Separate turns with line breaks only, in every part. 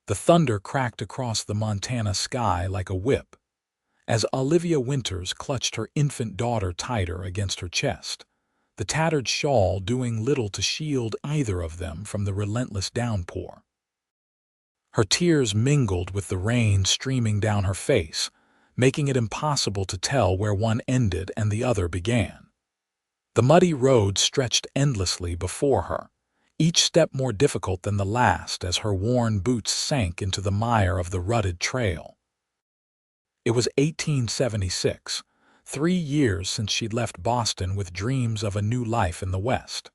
The thunder cracked across the Montana sky like a whip, as Olivia Winters clutched her infant daughter tighter against her chest, the tattered shawl doing little to shield either of them from the relentless downpour. Her tears mingled with the rain streaming down her face, making it impossible to tell where one ended and the other began. The muddy road stretched endlessly before her, each step more difficult than the last as her worn boots sank into the mire of the rutted trail. It was 1876, 3 years since she'd left Boston with dreams of a new life in the West.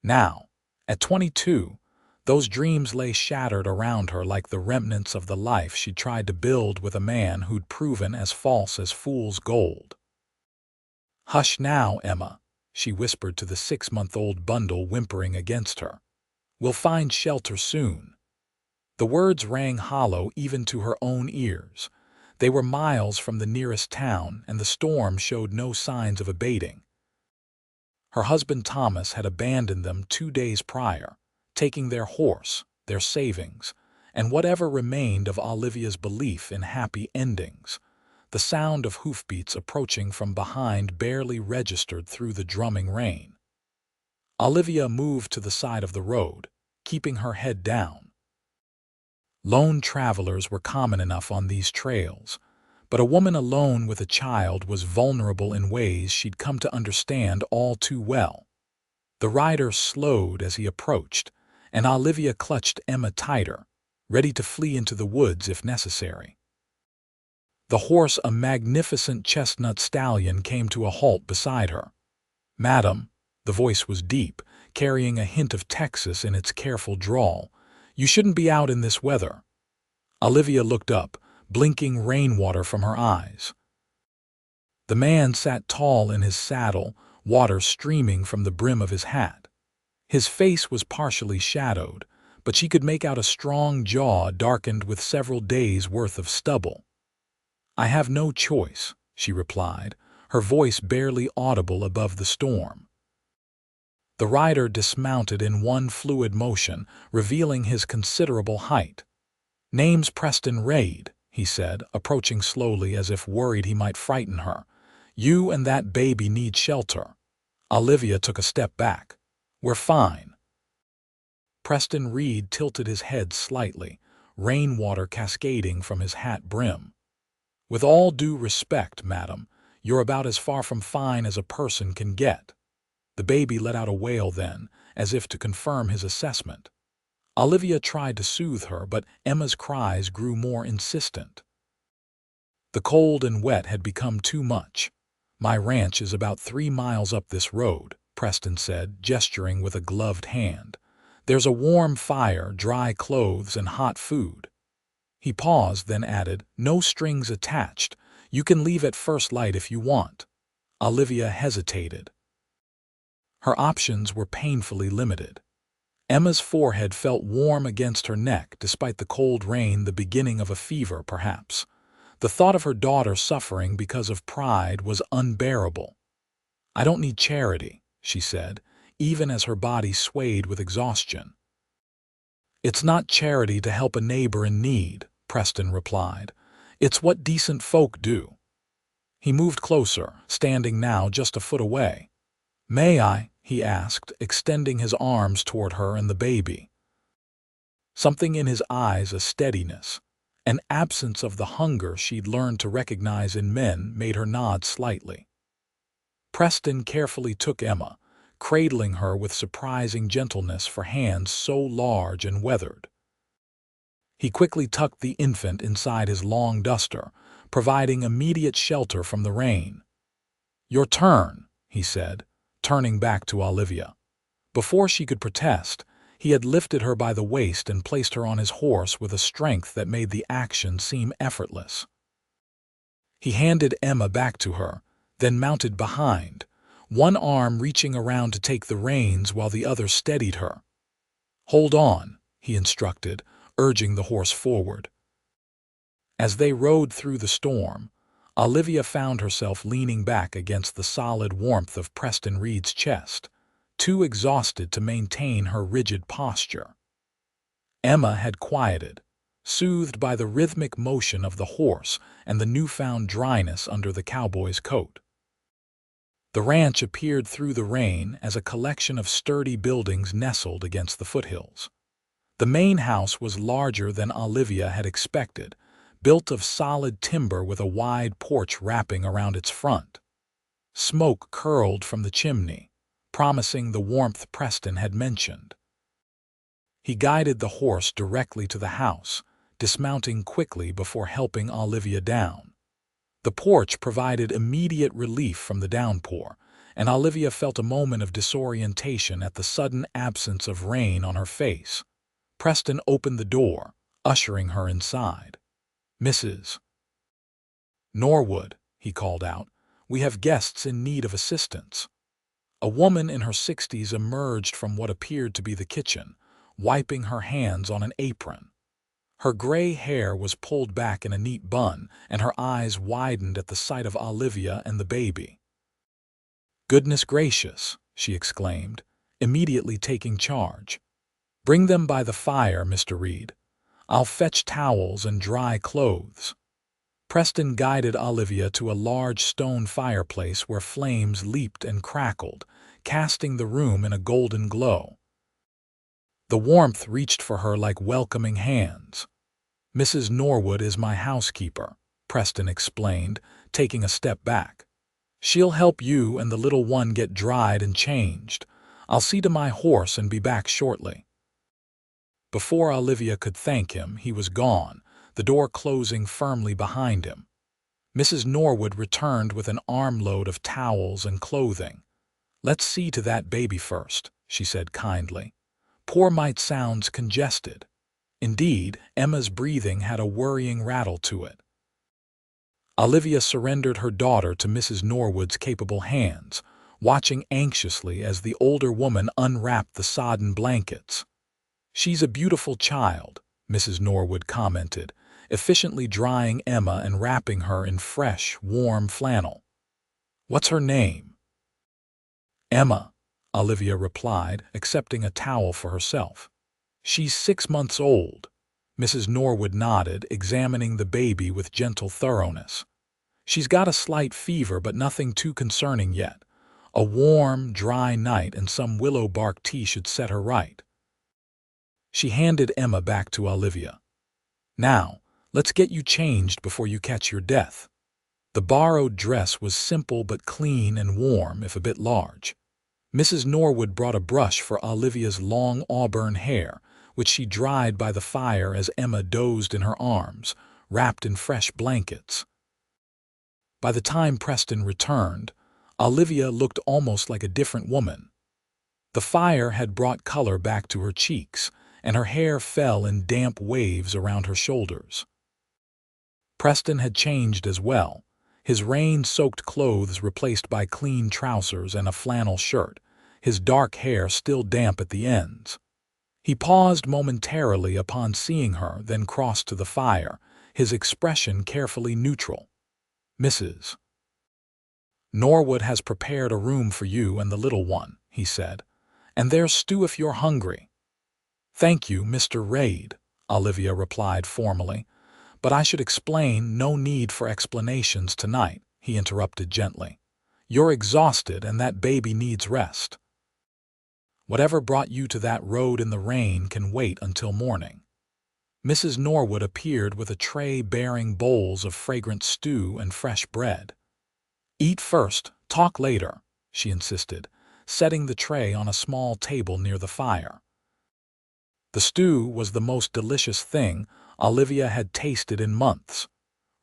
Now, at 22, those dreams lay shattered around her like the remnants of the life she'd tried to build with a man who'd proven as false as fool's gold. "Hush now, Emma," she whispered to the 6-month-old bundle whimpering against her. "We'll find shelter soon." The words rang hollow even to her own ears. They were miles from the nearest town, and the storm showed no signs of abating. Her husband Thomas had abandoned them 2 days prior, taking their horse, their savings, and whatever remained of Olivia's belief in happy endings. The sound of hoofbeats approaching from behind barely registered through the drumming rain. Olivia moved to the side of the road, keeping her head down. Lone travelers were common enough on these trails, but a woman alone with a child was vulnerable in ways she'd come to understand all too well. The rider slowed as he approached, and Olivia clutched Emma tighter, ready to flee into the woods if necessary. The horse, a magnificent chestnut stallion, came to a halt beside her. "Madam," the voice was deep, carrying a hint of Texas in its careful drawl, "you shouldn't be out in this weather." Olivia looked up, blinking rainwater from her eyes. The man sat tall in his saddle, water streaming from the brim of his hat. His face was partially shadowed, but she could make out a strong jaw darkened with several days' worth of stubble. "I have no choice," she replied, her voice barely audible above the storm. The rider dismounted in one fluid motion, revealing his considerable height. "Name's Preston Raid," he said, approaching slowly as if worried he might frighten her. "You and that baby need shelter." Olivia took a step back. "We're fine." Preston Reed tilted his head slightly, rainwater cascading from his hat brim. "With all due respect, madam, you're about as far from fine as a person can get." The baby let out a wail then, as if to confirm his assessment. Olivia tried to soothe her, but Emma's cries grew more insistent. The cold and wet had become too much. "My ranch is about 3 miles up this road," Preston said, gesturing with a gloved hand. "There's a warm fire, dry clothes, and hot food." He paused, then added, "No strings attached. You can leave at first light if you want." Olivia hesitated. Her options were painfully limited. Emma's forehead felt warm against her neck despite the cold rain, the beginning of a fever, perhaps. The thought of her daughter suffering because of pride was unbearable. "I don't need charity," she said, even as her body swayed with exhaustion. "It's not charity to help a neighbor in need," Preston replied. "It's what decent folk do." He moved closer, standing now just a foot away. "May I?" he asked, extending his arms toward her and the baby. Something in his eyes, a steadiness, an absence of the hunger she'd learned to recognize in men, made her nod slightly. Preston carefully took Emma, cradling her with surprising gentleness for hands so large and weathered. He quickly tucked the infant inside his long duster, providing immediate shelter from the rain. "Your turn," he said, turning back to Olivia. Before she could protest, he had lifted her by the waist and placed her on his horse with a strength that made the action seem effortless. He handed Emma back to her, then mounted behind, one arm reaching around to take the reins while the other steadied her. "Hold on," he instructed, urging the horse forward. As they rode through the storm, Olivia found herself leaning back against the solid warmth of Preston Reed's chest, too exhausted to maintain her rigid posture. Emma had quieted, soothed by the rhythmic motion of the horse and the newfound dryness under the cowboy's coat. The ranch appeared through the rain as a collection of sturdy buildings nestled against the foothills. The main house was larger than Olivia had expected, built of solid timber with a wide porch wrapping around its front. Smoke curled from the chimney, promising the warmth Preston had mentioned. He guided the horse directly to the house, dismounting quickly before helping Olivia down. The porch provided immediate relief from the downpour, and Olivia felt a moment of disorientation at the sudden absence of rain on her face. Preston opened the door, ushering her inside. "Mrs. Norwood," he called out, "we have guests in need of assistance." A woman in her 60s emerged from what appeared to be the kitchen, wiping her hands on an apron. Her gray hair was pulled back in a neat bun, and her eyes widened at the sight of Olivia and the baby. "Goodness gracious," she exclaimed, immediately taking charge. "Bring them by the fire, Mr. Reed. I'll fetch towels and dry clothes." Preston guided Olivia to a large stone fireplace where flames leaped and crackled, casting the room in a golden glow. The warmth reached for her like welcoming hands. "Mrs. Norwood is my housekeeper," Preston explained, taking a step back. "She'll help you and the little one get dried and changed. I'll see to my horse and be back shortly." Before Olivia could thank him, he was gone, the door closing firmly behind him. Mrs. Norwood returned with an armload of towels and clothing. "Let's see to that baby first," she said kindly. "Poor mite sounds congested." Indeed, Emma's breathing had a worrying rattle to it. Olivia surrendered her daughter to Mrs. Norwood's capable hands, watching anxiously as the older woman unwrapped the sodden blankets. "She's a beautiful child," Mrs. Norwood commented, efficiently drying Emma and wrapping her in fresh, warm flannel. "What's her name?" "Emma," Olivia replied, accepting a towel for herself. "She's 6 months old." Mrs. Norwood nodded, examining the baby with gentle thoroughness. "She's got a slight fever, but nothing too concerning yet. A warm, dry night and some willow bark tea should set her right." She handed Emma back to Olivia. "Now, let's get you changed before you catch your death." The borrowed dress was simple but clean and warm, if a bit large. Mrs. Norwood brought a brush for Olivia's long auburn hair, which she dried by the fire as Emma dozed in her arms, wrapped in fresh blankets. By the time Preston returned, Olivia looked almost like a different woman. The fire had brought color back to her cheeks, and her hair fell in damp waves around her shoulders. Preston had changed as well, his rain-soaked clothes replaced by clean trousers and a flannel shirt, his dark hair still damp at the ends. He paused momentarily upon seeing her, then crossed to the fire, his expression carefully neutral. "Mrs. Norwood has prepared a room for you and the little one," he said, "and there's stew if you're hungry." "Thank you, Mr. Reed," Olivia replied formally. "But I should explain. No need for explanations tonight," he interrupted gently. "You're exhausted and that baby needs rest. Whatever brought you to that road in the rain can wait until morning." Mrs. Norwood appeared with a tray bearing bowls of fragrant stew and fresh bread. "Eat first, talk later," she insisted, setting the tray on a small table near the fire. The stew was the most delicious thing Olivia had tasted in months,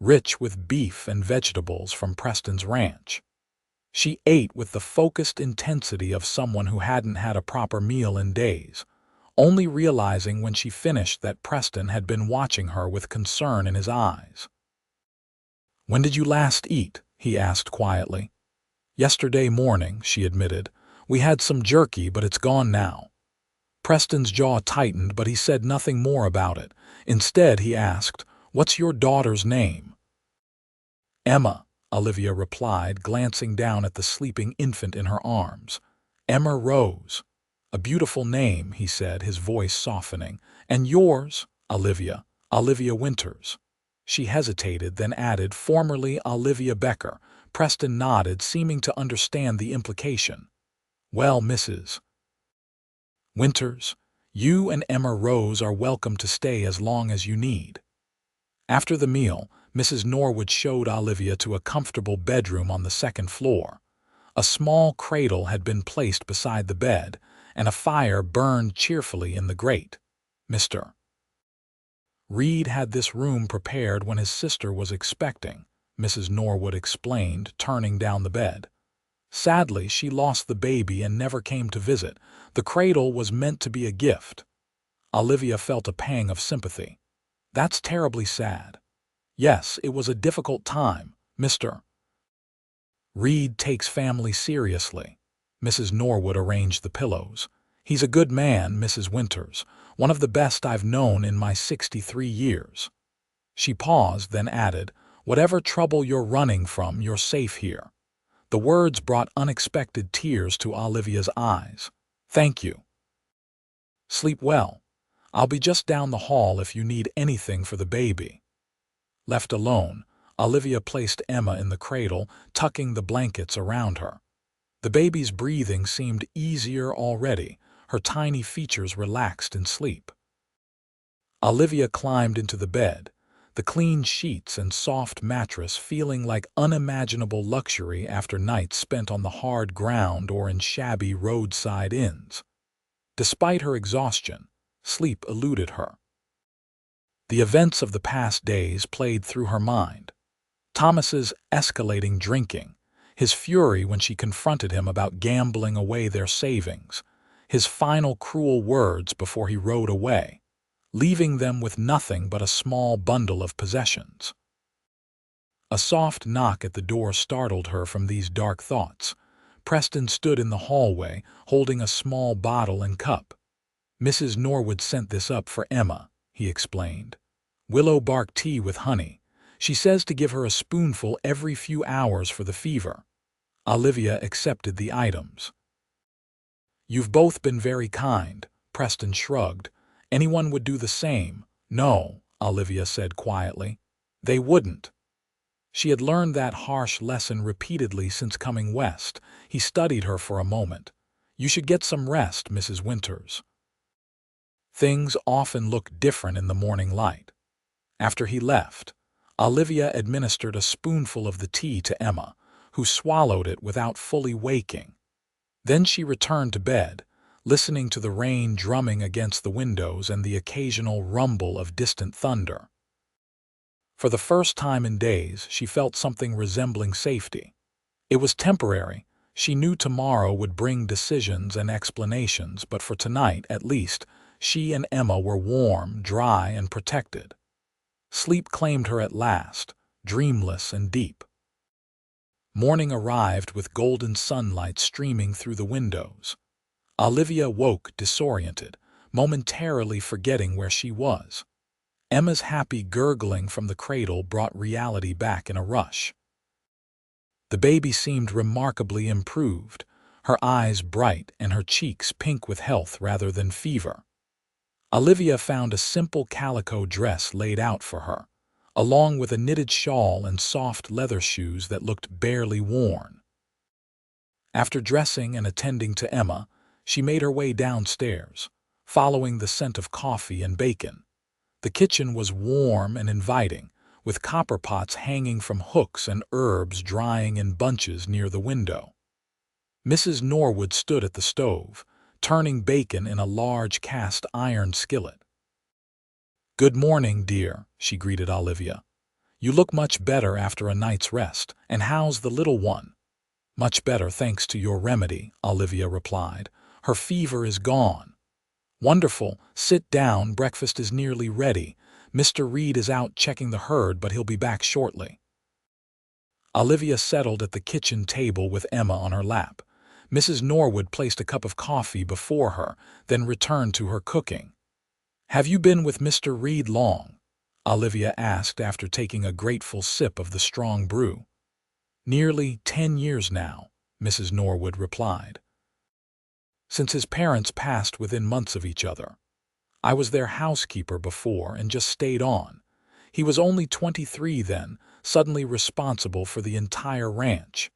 rich with beef and vegetables from Preston's ranch. She ate with the focused intensity of someone who hadn't had a proper meal in days, only realizing when she finished that Preston had been watching her with concern in his eyes. "When did you last eat?" he asked quietly. "Yesterday morning," she admitted. "We had some jerky, but it's gone now." Preston's jaw tightened, but he said nothing more about it. Instead, he asked, "What's your daughter's name?" "Emma," Olivia replied, glancing down at the sleeping infant in her arms. "Emma Rose." "A beautiful name," he said, his voice softening. "And yours, Olivia?" Olivia Winters. She hesitated, then added, formerly Olivia Becker. Preston nodded, seeming to understand the implication. Well, Mrs. Winters, you and Emma Rose are welcome to stay as long as you need. After the meal, Mrs. Norwood showed Olivia to a comfortable bedroom on the second floor. A small cradle had been placed beside the bed, and a fire burned cheerfully in the grate. Mr. Reed had this room prepared when his sister was expecting, Mrs. Norwood explained, turning down the bed. Sadly, she lost the baby and never came to visit. The cradle was meant to be a gift. Olivia felt a pang of sympathy. That's terribly sad. Yes, it was a difficult time. Mr. Reed takes family seriously. Mrs. Norwood arranged the pillows. He's a good man, Mrs. Winters, one of the best I've known in my 63 years. She paused, then added, whatever trouble you're running from, you're safe here. The words brought unexpected tears to Olivia's eyes. Thank you. Sleep well. I'll be just down the hall if you need anything for the baby. Left alone, Olivia placed Emma in the cradle, tucking the blankets around her. The baby's breathing seemed easier already, her tiny features relaxed in sleep. Olivia climbed into the bed, the clean sheets and soft mattress feeling like unimaginable luxury after nights spent on the hard ground or in shabby roadside inns. Despite her exhaustion, sleep eluded her. The events of the past days played through her mind. Thomas's escalating drinking, his fury when she confronted him about gambling away their savings, his final cruel words before he rode away, leaving them with nothing but a small bundle of possessions. A soft knock at the door startled her from these dark thoughts. Preston stood in the hallway, holding a small bottle and cup. Mrs. Norwood sent this up for Emma, he explained. Willow bark tea with honey. She says to give her a spoonful every few hours for the fever. Olivia accepted the items. You've both been very kind, Preston shrugged. Anyone would do the same. No, Olivia said quietly. They wouldn't. She had learned that harsh lesson repeatedly since coming west. He studied her for a moment. You should get some rest, Mrs. Winters. Things often look different in the morning light. After he left, Olivia administered a spoonful of the tea to Emma, who swallowed it without fully waking. Then she returned to bed, listening to the rain drumming against the windows and the occasional rumble of distant thunder. For the first time in days, she felt something resembling safety. It was temporary. She knew tomorrow would bring decisions and explanations, but for tonight, at least, she and Emma were warm, dry, and protected. Sleep claimed her at last, dreamless and deep. Morning arrived with golden sunlight streaming through the windows. Olivia woke disoriented, momentarily forgetting where she was. Emma's happy gurgling from the cradle brought reality back in a rush. The baby seemed remarkably improved, her eyes bright and her cheeks pink with health rather than fever. Olivia found a simple calico dress laid out for her, along with a knitted shawl and soft leather shoes that looked barely worn. After dressing and attending to Emma, she made her way downstairs, following the scent of coffee and bacon. The kitchen was warm and inviting, with copper pots hanging from hooks and herbs drying in bunches near the window. Mrs. Norwood stood at the stove, turning bacon in a large cast-iron skillet. "Good morning, dear," she greeted Olivia. "You look much better after a night's rest. And how's the little one?" "Much better, thanks to your remedy," Olivia replied. "Her fever is gone." "Wonderful. Sit down. Breakfast is nearly ready. Mr. Reed is out checking the herd, but he'll be back shortly." Olivia settled at the kitchen table with Emma on her lap. Mrs. Norwood placed a cup of coffee before her, then returned to her cooking. "Have you been with Mr. Reed long?" Olivia asked after taking a grateful sip of the strong brew. "Nearly 10 years now," Mrs. Norwood replied. "Since his parents passed within months of each other." I was their housekeeper before and just stayed on. He was only 23 then, suddenly responsible for the entire ranch.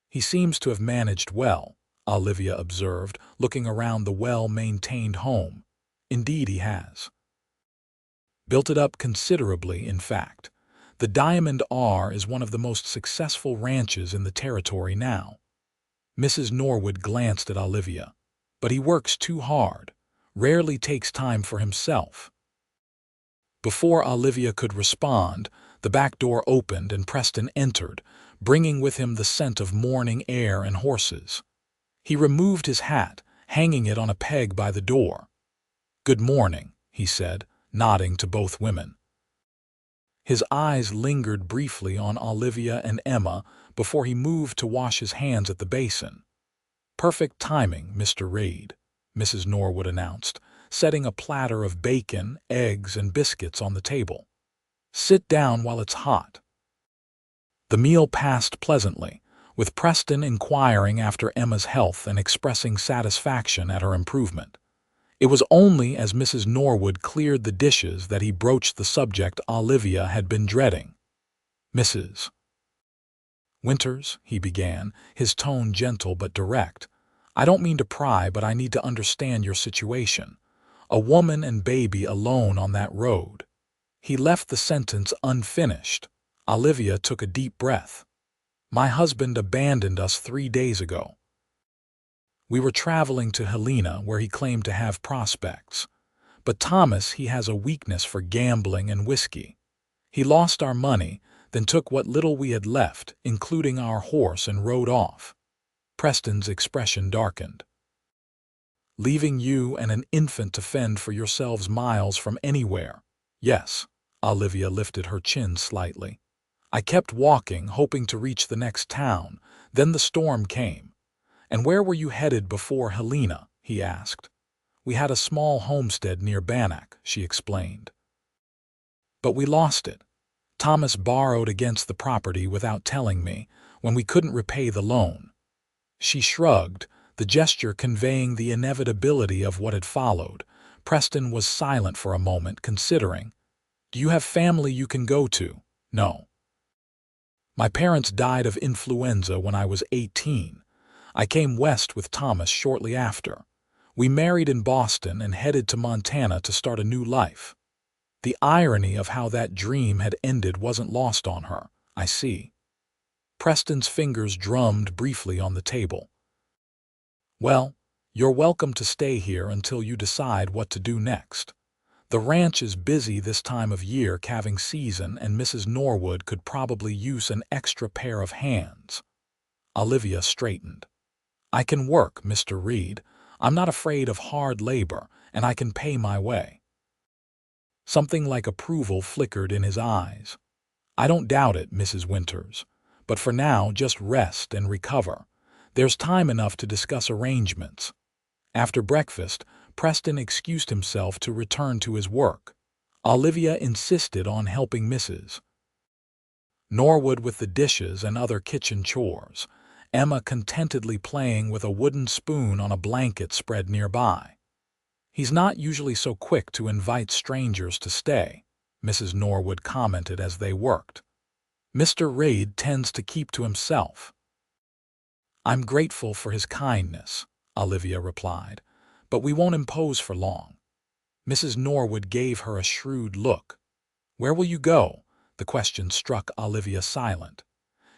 He seems to have managed well, Olivia observed, looking around the well-maintained home. Indeed he has. Built it up considerably, in fact. The Diamond R is one of the most successful ranches in the territory now. Mrs. Norwood glanced at Olivia. But he works too hard, rarely takes time for himself. Before Olivia could respond, the back door opened and Preston entered, bringing with him the scent of morning air and horses. He removed his hat, hanging it on a peg by the door. "Good morning," he said, nodding to both women. His eyes lingered briefly on Olivia and Emma before he moved to wash his hands at the basin. "Perfect timing, Mr. Reid," Mrs. Norwood announced, setting a platter of bacon, eggs, and biscuits on the table. "Sit down while it's hot." The meal passed pleasantly, with Preston inquiring after Emma's health and expressing satisfaction at her improvement. It was only as Mrs. Norwood cleared the dishes that he broached the subject Olivia had been dreading. "Mrs. Winters," he began, his tone gentle but direct, "I don't mean to pry, but I need to understand your situation. A woman and baby alone on that road." He left the sentence unfinished. Olivia took a deep breath. "My husband abandoned us 3 days ago. We were traveling to Helena, where he claimed to have prospects. But Thomas, he has a weakness for gambling and whiskey. He lost our money, then took what little we had left, including our horse, and rode off." Preston's expression darkened. "Leaving you and an infant to fend for yourselves miles from anywhere." "Yes." Olivia lifted her chin slightly. "I kept walking, hoping to reach the next town. Then the storm came." "And where were you headed before Helena?" he asked. "We had a small homestead near Bannock," she explained. "But we lost it. Thomas borrowed against the property without telling me, when we couldn't repay the loan." She shrugged, the gesture conveying the inevitability of what had followed. Preston was silent for a moment, considering. "Do you have family you can go to?" "No. My parents died of influenza when I was 18. I came west with Thomas shortly after. We married in Boston and headed to Montana to start a new life." The irony of how that dream had ended wasn't lost on her. "I see." Preston's fingers drummed briefly on the table. "Well, you're welcome to stay here until you decide what to do next. The ranch is busy this time of year, calving season, and Mrs. Norwood could probably use an extra pair of hands." Olivia straightened. "I can work, Mr. Reid. I'm not afraid of hard labor, and I can pay my way." Something like approval flickered in his eyes. "I don't doubt it, Mrs. Winters. But for now, just rest and recover. There's time enough to discuss arrangements." After breakfast, Preston excused himself to return to his work. Olivia insisted on helping Mrs. Norwood with the dishes and other kitchen chores, Emma contentedly playing with a wooden spoon on a blanket spread nearby. "He's not usually so quick to invite strangers to stay," Mrs. Norwood commented as they worked. "Mr. Reid tends to keep to himself." "I'm grateful for his kindness," Olivia replied, "but we won't impose for long." Mrs. Norwood gave her a shrewd look. "Where will you go?" The question struck Olivia silent.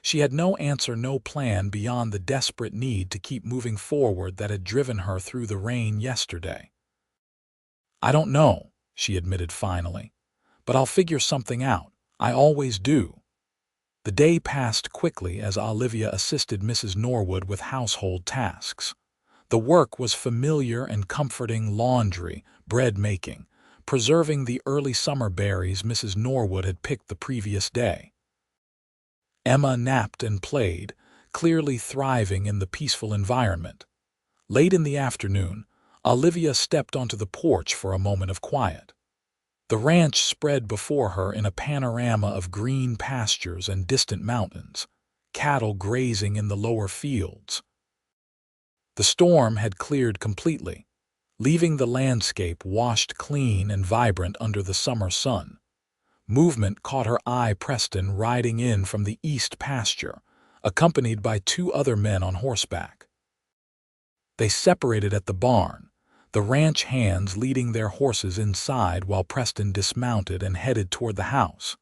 She had no answer, no plan beyond the desperate need to keep moving forward that had driven her through the rain yesterday. "I don't know," she admitted finally, "but I'll figure something out. I always do." The day passed quickly as Olivia assisted Mrs. Norwood with household tasks. The work was familiar and comforting: laundry, bread making, preserving the early summer berries Mrs. Norwood had picked the previous day. Emma napped and played, clearly thriving in the peaceful environment. Late in the afternoon, Olivia stepped onto the porch for a moment of quiet. The ranch spread before her in a panorama of green pastures and distant mountains, cattle grazing in the lower fields. The storm had cleared completely. leaving the landscape washed clean and vibrant under the summer sun. Movement caught her eye. Preston riding in from the east pasture, accompanied by two other men on horseback. They separated at the barn, the ranch hands leading their horses inside while Preston dismounted and headed toward the house.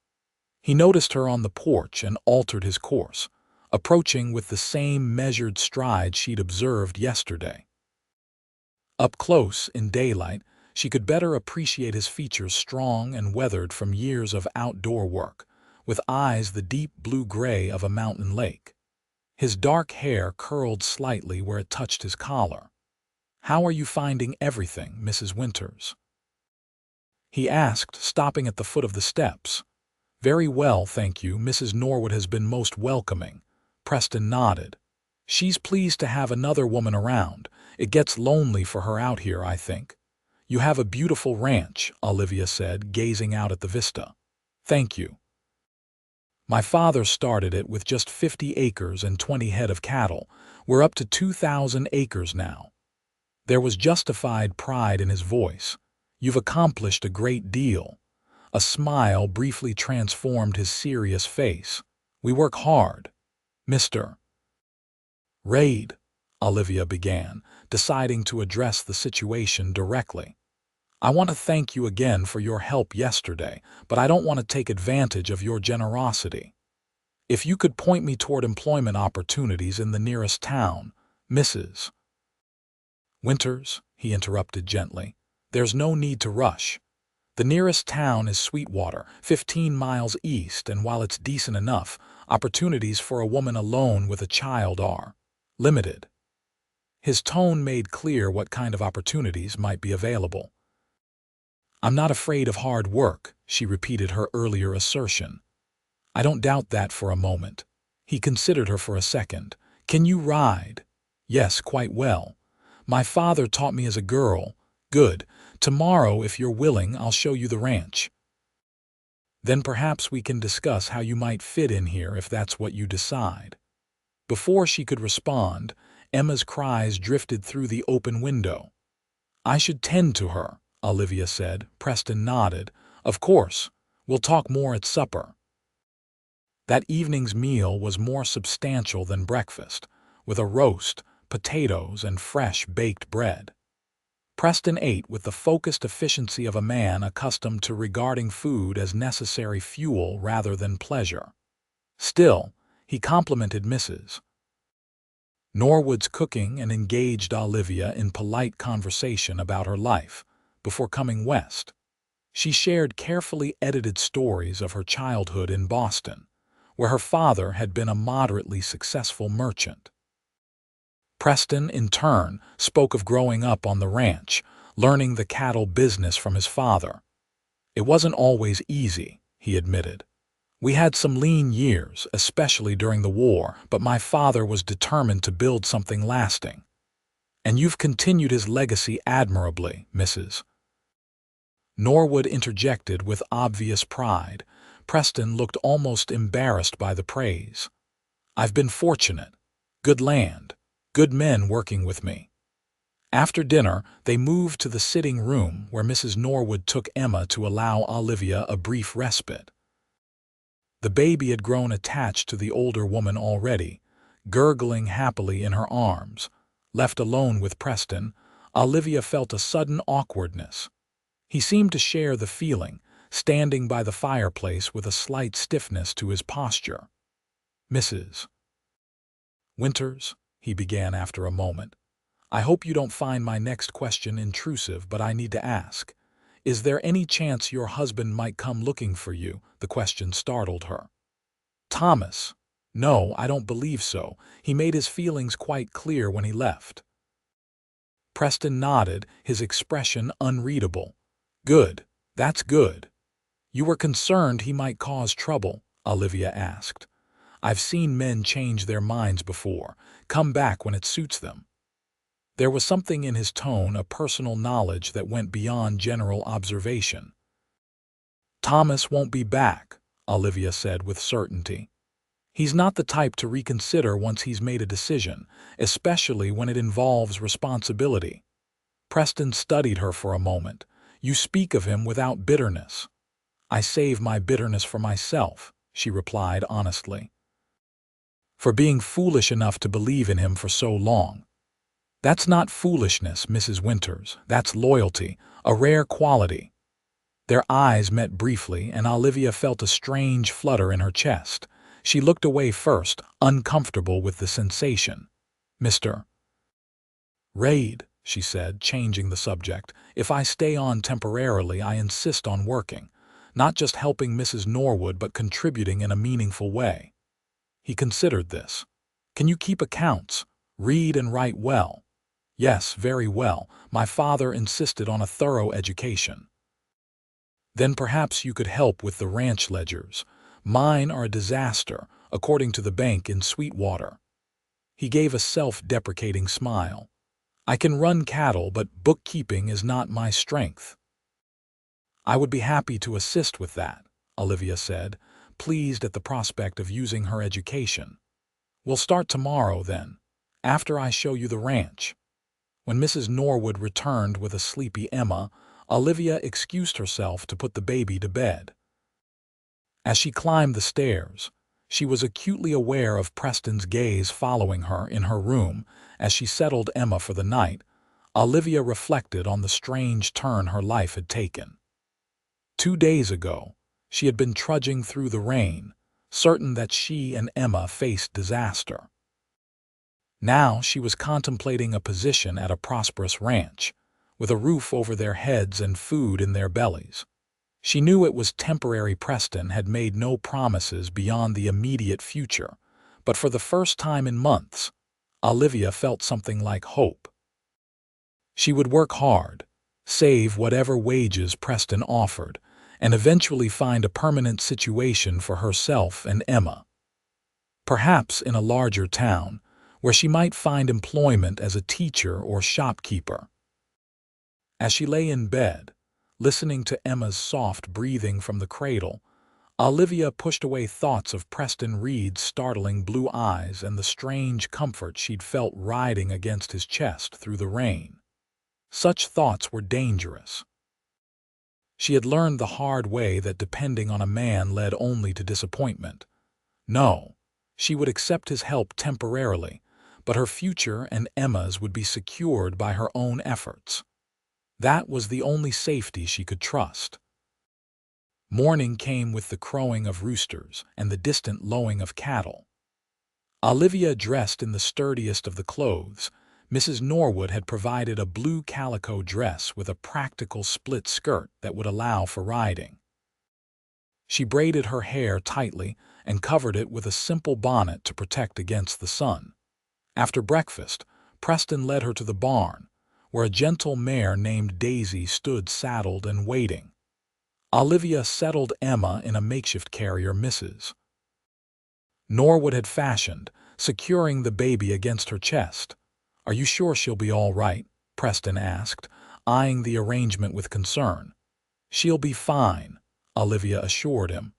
He noticed her on the porch and altered his course, approaching with the same measured stride she'd observed yesterday. Up close, in daylight, she could better appreciate his features, strong and weathered from years of outdoor work, with eyes the deep blue-gray of a mountain lake. His dark hair curled slightly where it touched his collar. "How are you finding everything, Mrs. Winters?" he asked, stopping at the foot of the steps. "Very well, thank you. Mrs. Norwood has been most welcoming." Preston nodded. "She's pleased to have another woman around. It gets lonely for her out here, I think." "You have a beautiful ranch," Olivia said, gazing out at the vista. "Thank you. My father started it with just 50 acres and 20 head of cattle. We're up to 2,000 acres now." There was justified pride in his voice. "You've accomplished a great deal." A smile briefly transformed his serious face. "We work hard, Mr. Raid," Olivia began, deciding to address the situation directly. "I want to thank you again for your help yesterday, but I don't want to take advantage of your generosity. If you could point me toward employment opportunities in the nearest town, Mrs. Winters," he interrupted gently. "There's no need to rush. The nearest town is Sweetwater, 15 miles east, and while it's decent enough, opportunities for a woman alone with a child are limited." His tone made clear what kind of opportunities might be available. "I'm not afraid of hard work," she repeated her earlier assertion. "I don't doubt that for a moment." He considered her for a second. "Can you ride?" "Yes, quite well. My father taught me as a girl." "Good. Tomorrow, if you're willing, I'll show you the ranch. Then perhaps we can discuss how you might fit in here if that's what you decide." Before she could respond, Emma's cries drifted through the open window. "I should tend to her," Olivia said. Preston nodded. "Of course. We'll talk more at supper." That evening's meal was more substantial than breakfast, with a roast, potatoes, and fresh baked bread. Preston ate with the focused efficiency of a man accustomed to regarding food as necessary fuel rather than pleasure. Still, he complimented Mrs. Norwood's cooking and engaged Olivia in polite conversation about her life before coming west. She shared carefully edited stories of her childhood in Boston, where her father had been a moderately successful merchant. Preston, in turn, spoke of growing up on the ranch, learning the cattle business from his father. "It wasn't always easy," he admitted. "We had some lean years, especially during the war, but my father was determined to build something lasting. And you've continued his legacy admirably, Mrs. Norwood interjected with obvious pride. Preston looked almost embarrassed by the praise. "I've been fortunate. Good land. Good men working with me." After dinner, they moved to the sitting room where Mrs. Norwood took Emma to allow Olivia a brief respite. The baby had grown attached to the older woman already, gurgling happily in her arms. Left alone with Preston, Olivia felt a sudden awkwardness. He seemed to share the feeling, standing by the fireplace with a slight stiffness to his posture. "Mrs. Winters," he began after a moment, "I hope you don't find my next question intrusive, but I need to ask. Is there any chance your husband might come looking for you?" The question startled her. "Thomas? No, I don't believe so. He made his feelings quite clear when he left." Preston nodded, his expression unreadable. "Good. That's good. You were concerned he might cause trouble?" Olivia asked. "I've seen men change their minds before, come back when it suits them." There was something in his tone, a personal knowledge that went beyond general observation. "Thomas won't be back," Olivia said with certainty. "He's not the type to reconsider once he's made a decision, especially when it involves responsibility." Preston studied her for a moment. "You speak of him without bitterness." "I save my bitterness for myself," she replied honestly. "For being foolish enough to believe in him for so long." "That's not foolishness, Mrs. Winters. That's loyalty, a rare quality." Their eyes met briefly, and Olivia felt a strange flutter in her chest. She looked away first, uncomfortable with the sensation. "Mr. Raid," she said, changing the subject, "if I stay on temporarily, I insist on working. Not just helping Mrs. Norwood, but contributing in a meaningful way." He considered this. "Can you keep accounts? Read and write well?" "Yes, very well. My father insisted on a thorough education." "Then perhaps you could help with the ranch ledgers. Mine are a disaster, according to the bank in Sweetwater." He gave a self-deprecating smile. "I can run cattle, but bookkeeping is not my strength." "I would be happy to assist with that," Olivia said, pleased at the prospect of using her education. "We'll start tomorrow, then, after I show you the ranch." When Mrs. Norwood returned with a sleepy Emma, Olivia excused herself to put the baby to bed. As she climbed the stairs, she was acutely aware of Preston's gaze following her in her room. As she settled Emma for the night, Olivia reflected on the strange turn her life had taken. 2 days ago, she had been trudging through the rain, certain that she and Emma faced disaster. Now she was contemplating a position at a prosperous ranch, with a roof over their heads and food in their bellies. She knew it was temporary. Preston had made no promises beyond the immediate future, but for the first time in months, Olivia felt something like hope. She would work hard, save whatever wages Preston offered, and eventually find a permanent situation for herself and Emma. Perhaps in a larger town, where she might find employment as a teacher or shopkeeper. As she lay in bed, listening to Emma's soft breathing from the cradle, Olivia pushed away thoughts of Preston Reed's startling blue eyes and the strange comfort she'd felt riding against his chest through the rain. Such thoughts were dangerous. She had learned the hard way that depending on a man led only to disappointment. No, she would accept his help temporarily, but her future and Emma's would be secured by her own efforts. That was the only safety she could trust. Morning came with the crowing of roosters and the distant lowing of cattle. Olivia dressed in the sturdiest of the clothes. Mrs. Norwood had provided a blue calico dress with a practical split skirt that would allow for riding. She braided her hair tightly and covered it with a simple bonnet to protect against the sun. After breakfast, Preston led her to the barn, where a gentle mare named Daisy stood saddled and waiting. Olivia settled Emma in a makeshift carrier Mrs. Norwood had fashioned, securing the baby against her chest. "Are you sure she'll be all right?" Preston asked, eyeing the arrangement with concern. "She'll be fine," Olivia assured him.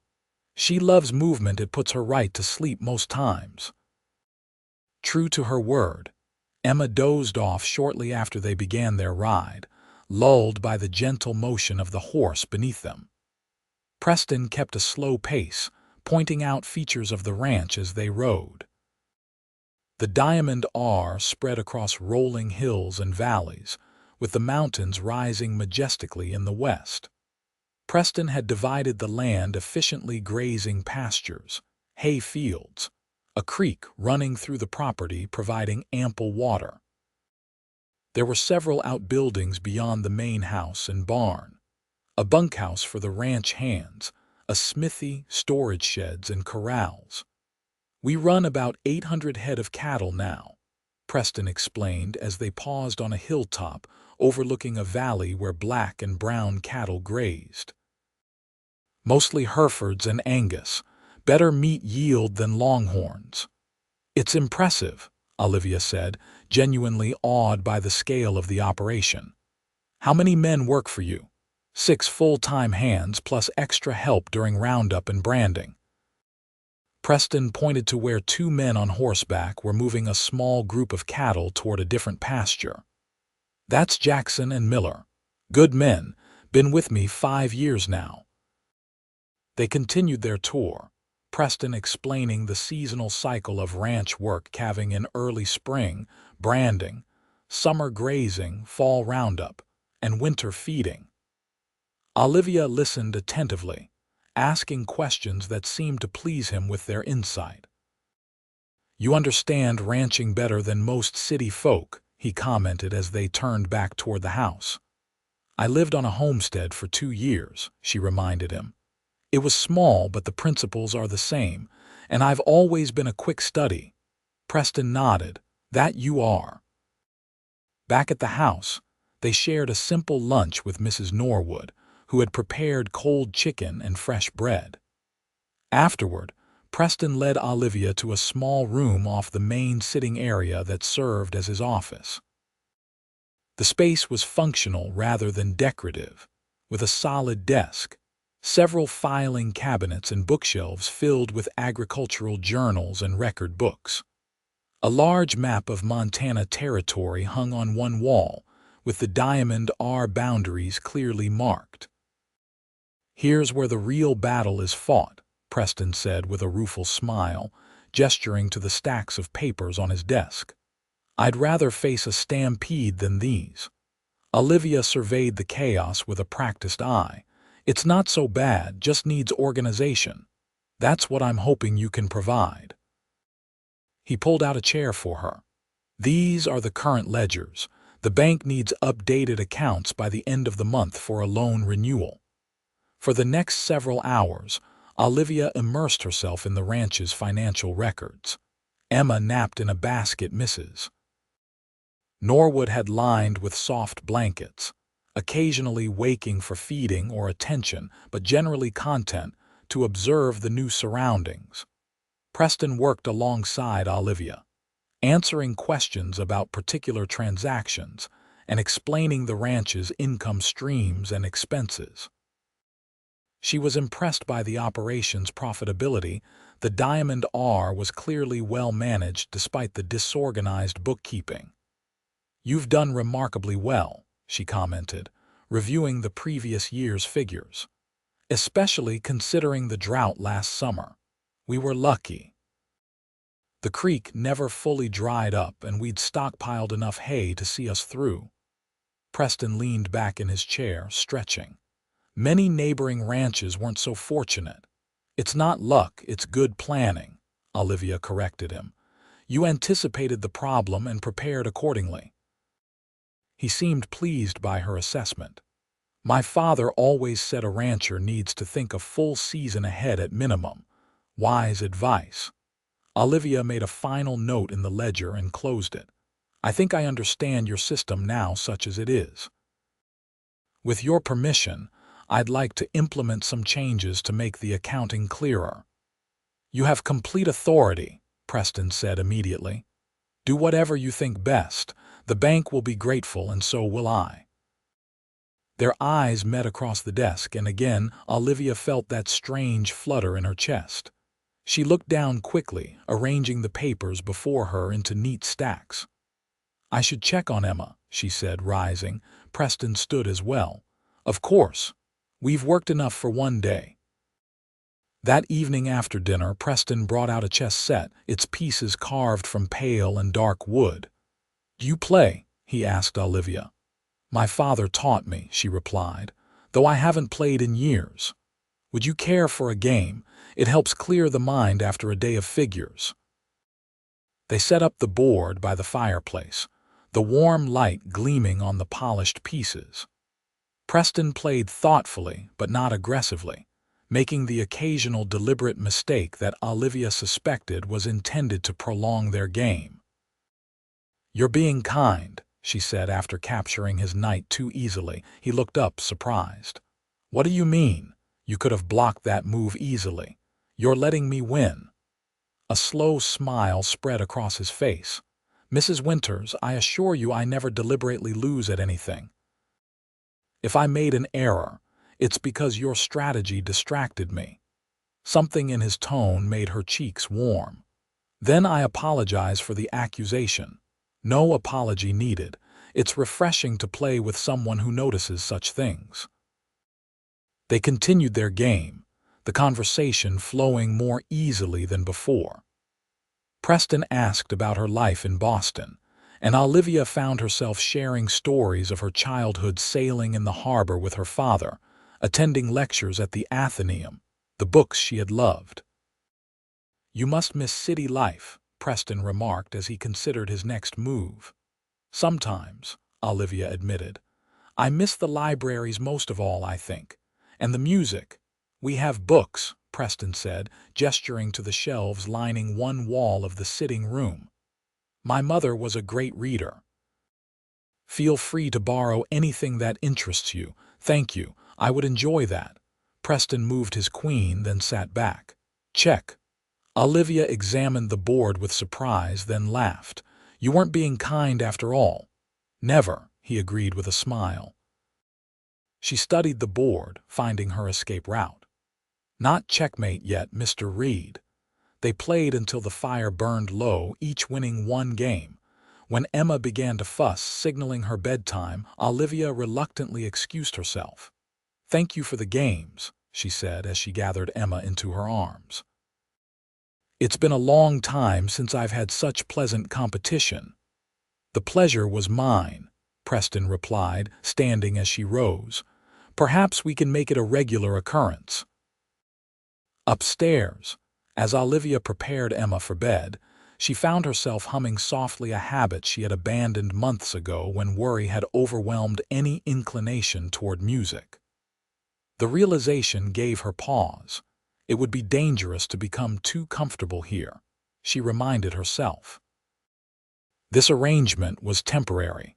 "She loves movement. It puts her right to sleep most times." True to her word, Emma dozed off shortly after they began their ride, lulled by the gentle motion of the horse beneath them. Preston kept a slow pace, pointing out features of the ranch as they rode. The Diamond R spread across rolling hills and valleys, with the mountains rising majestically in the west. Preston had divided the land efficiently, grazing pastures, hay fields, a creek running through the property providing ample water. There were several outbuildings beyond the main house and barn, a bunkhouse for the ranch hands, a smithy, storage sheds, and corrals. "We run about 800 head of cattle now," Preston explained as they paused on a hilltop overlooking a valley where black and brown cattle grazed. "Mostly Herefords and Angus, better meat yield than Longhorns." "It's impressive," Olivia said, genuinely awed by the scale of the operation. "How many men work for you?" "6 full-time hands plus extra help during roundup and branding." Preston pointed to where 2 men on horseback were moving a small group of cattle toward a different pasture. That's Jackson and Miller. Good men, been with me 5 years now. They continued their tour, Preston explaining the seasonal cycle of ranch work calving in early spring, branding, summer grazing, fall roundup, and winter feeding. Olivia listened attentively, asking questions that seemed to please him with their insight. "You understand ranching better than most city folk," he commented as they turned back toward the house. "I lived on a homestead for 2 years," she reminded him. "It was small, but the principles are the same, and I've always been a quick study." Preston nodded. "That you are." Back at the house, they shared a simple lunch with Mrs. Norwood, who had prepared cold chicken and fresh bread. Afterward, Preston led Olivia to a small room off the main sitting area that served as his office. The space was functional rather than decorative, with a solid desk, several filing cabinets and bookshelves filled with agricultural journals and record books. A large map of Montana territory hung on one wall, with the Diamond R boundaries clearly marked. "Here's where the real battle is fought," Preston said with a rueful smile, gesturing to the stacks of papers on his desk. "I'd rather face a stampede than these." Olivia surveyed the chaos with a practiced eye. "It's not so bad, just needs organization. That's what I'm hoping you can provide." He pulled out a chair for her. "These are the current ledgers. The bank needs updated accounts by the end of the month for a loan renewal." For the next several hours, Olivia immersed herself in the ranch's financial records. Emma napped in a basket Mrs. Norwood had lined with soft blankets, occasionally waking for feeding or attention, but generally content to observe the new surroundings. Preston worked alongside Olivia, answering questions about particular transactions and explaining the ranch's income streams and expenses. She was impressed by the operation's profitability. The Diamond R was clearly well managed despite the disorganized bookkeeping. "You've done remarkably well," she commented, reviewing the previous year's figures. "Especially considering the drought last summer. We were lucky. The creek never fully dried up and we'd stockpiled enough hay to see us through." Preston leaned back in his chair, stretching. "Many neighboring ranches weren't so fortunate." "It's not luck, it's good planning," Olivia corrected him. "You anticipated the problem and prepared accordingly." He seemed pleased by her assessment. "My father always said a rancher needs to think a full season ahead at minimum." Wise advice. Olivia made a final note in the ledger and closed it. "I think I understand your system now, such as it is. With your permission, I'd like to implement some changes to make the accounting clearer." "You have complete authority," Preston said immediately. "Do whatever you think best. The bank will be grateful, and so will I." Their eyes met across the desk, and again Olivia felt that strange flutter in her chest. She looked down quickly, arranging the papers before her into neat stacks. "I should check on Emma," she said, rising. Preston stood as well. "Of course. We've worked enough for one day." That evening after dinner, Preston brought out a chess set, its pieces carved from pale and dark wood. "Do you play?" he asked Olivia. "My father taught me," she replied, "though I haven't played in years. Would you care for a game? It helps clear the mind after a day of figures." They set up the board by the fireplace, the warm light gleaming on the polished pieces. Preston played thoughtfully but not aggressively, making the occasional deliberate mistake that Olivia suspected was intended to prolong their game. "You're being kind," she said after capturing his knight too easily. He looked up, surprised. "What do you mean? You could have blocked that move easily. You're letting me win." A slow smile spread across his face. "Mrs. Winters, I assure you I never deliberately lose at anything. If I made an error, it's because your strategy distracted me." Something in his tone made her cheeks warm. "Then I apologize for the accusation." "No apology needed. It's refreshing to play with someone who notices such things." They continued their game, the conversation flowing more easily than before. Preston asked about her life in Boston, and Olivia found herself sharing stories of her childhood sailing in the harbor with her father, attending lectures at the Athenaeum, the books she had loved. "You must miss city life," Preston remarked as he considered his next move. "Sometimes," Olivia admitted. "I miss the libraries most of all, I think. And the music." "We have books," Preston said, gesturing to the shelves lining one wall of the sitting room. "My mother was a great reader." "Feel free to borrow anything that interests you. Thank you, I would enjoy that." Preston moved his queen, then sat back. "Check." Olivia examined the board with surprise, then laughed. "You weren't being kind after all." "Never," he agreed with a smile. She studied the board, finding her escape route. "Not checkmate yet, Mr. Reed." They played until the fire burned low, each winning one game. When Emma began to fuss, signaling her bedtime, Olivia reluctantly excused herself. "Thank you for the games," she said as she gathered Emma into her arms. "It's been a long time since I've had such pleasant competition." "The pleasure was mine," Preston replied, standing as she rose. "Perhaps we can make it a regular occurrence." Upstairs, as Olivia prepared Emma for bed, she found herself humming softly, a habit she had abandoned months ago when worry had overwhelmed any inclination toward music. The realization gave her pause. It would be dangerous to become too comfortable here, she reminded herself. This arrangement was temporary.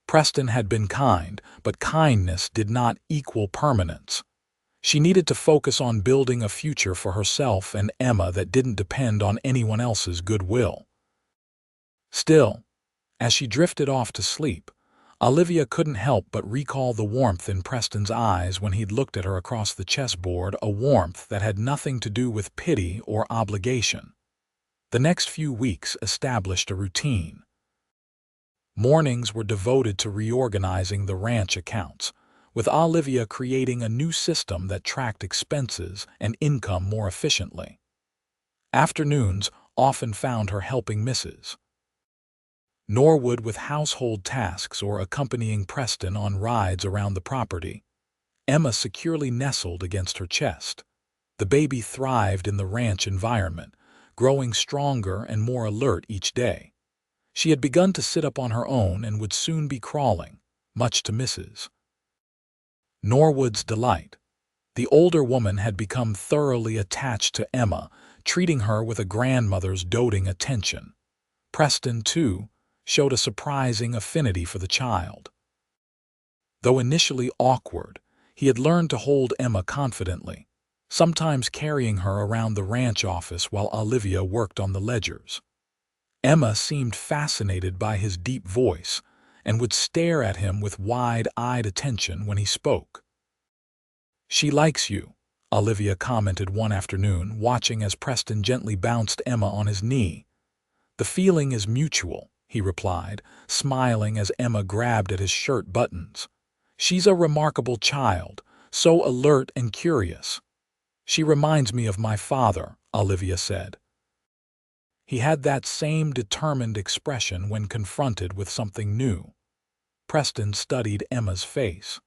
Preston had been kind, but kindness did not equal permanence. She needed to focus on building a future for herself and Emma that didn't depend on anyone else's goodwill. Still, as she drifted off to sleep, Olivia couldn't help but recall the warmth in Preston's eyes when he'd looked at her across the chessboard, a warmth that had nothing to do with pity or obligation. The next few weeks established a routine. Mornings were devoted to reorganizing the ranch accounts, with Olivia creating a new system that tracked expenses and income more efficiently. Afternoons often found her helping Mrs. Norwood with household tasks or accompanying Preston on rides around the property. Emma securely nestled against her chest. The baby thrived in the ranch environment, growing stronger and more alert each day. She had begun to sit up on her own and would soon be crawling, much to Mrs. Norwood's delight. The older woman had become thoroughly attached to Emma, treating her with a grandmother's doting attention. Preston, too, showed a surprising affinity for the child. Though initially awkward, he had learned to hold Emma confidently, sometimes carrying her around the ranch office while Olivia worked on the ledgers. Emma seemed fascinated by his deep voice and would stare at him with wide-eyed attention when he spoke. "She likes you," Olivia commented one afternoon, watching as Preston gently bounced Emma on his knee. "The feeling is mutual," he replied, smiling as Emma grabbed at his shirt buttons. "She's a remarkable child, so alert and curious." "She reminds me of my father," Olivia said. He had that same determined expression when confronted with something new. Preston studied Emma's face.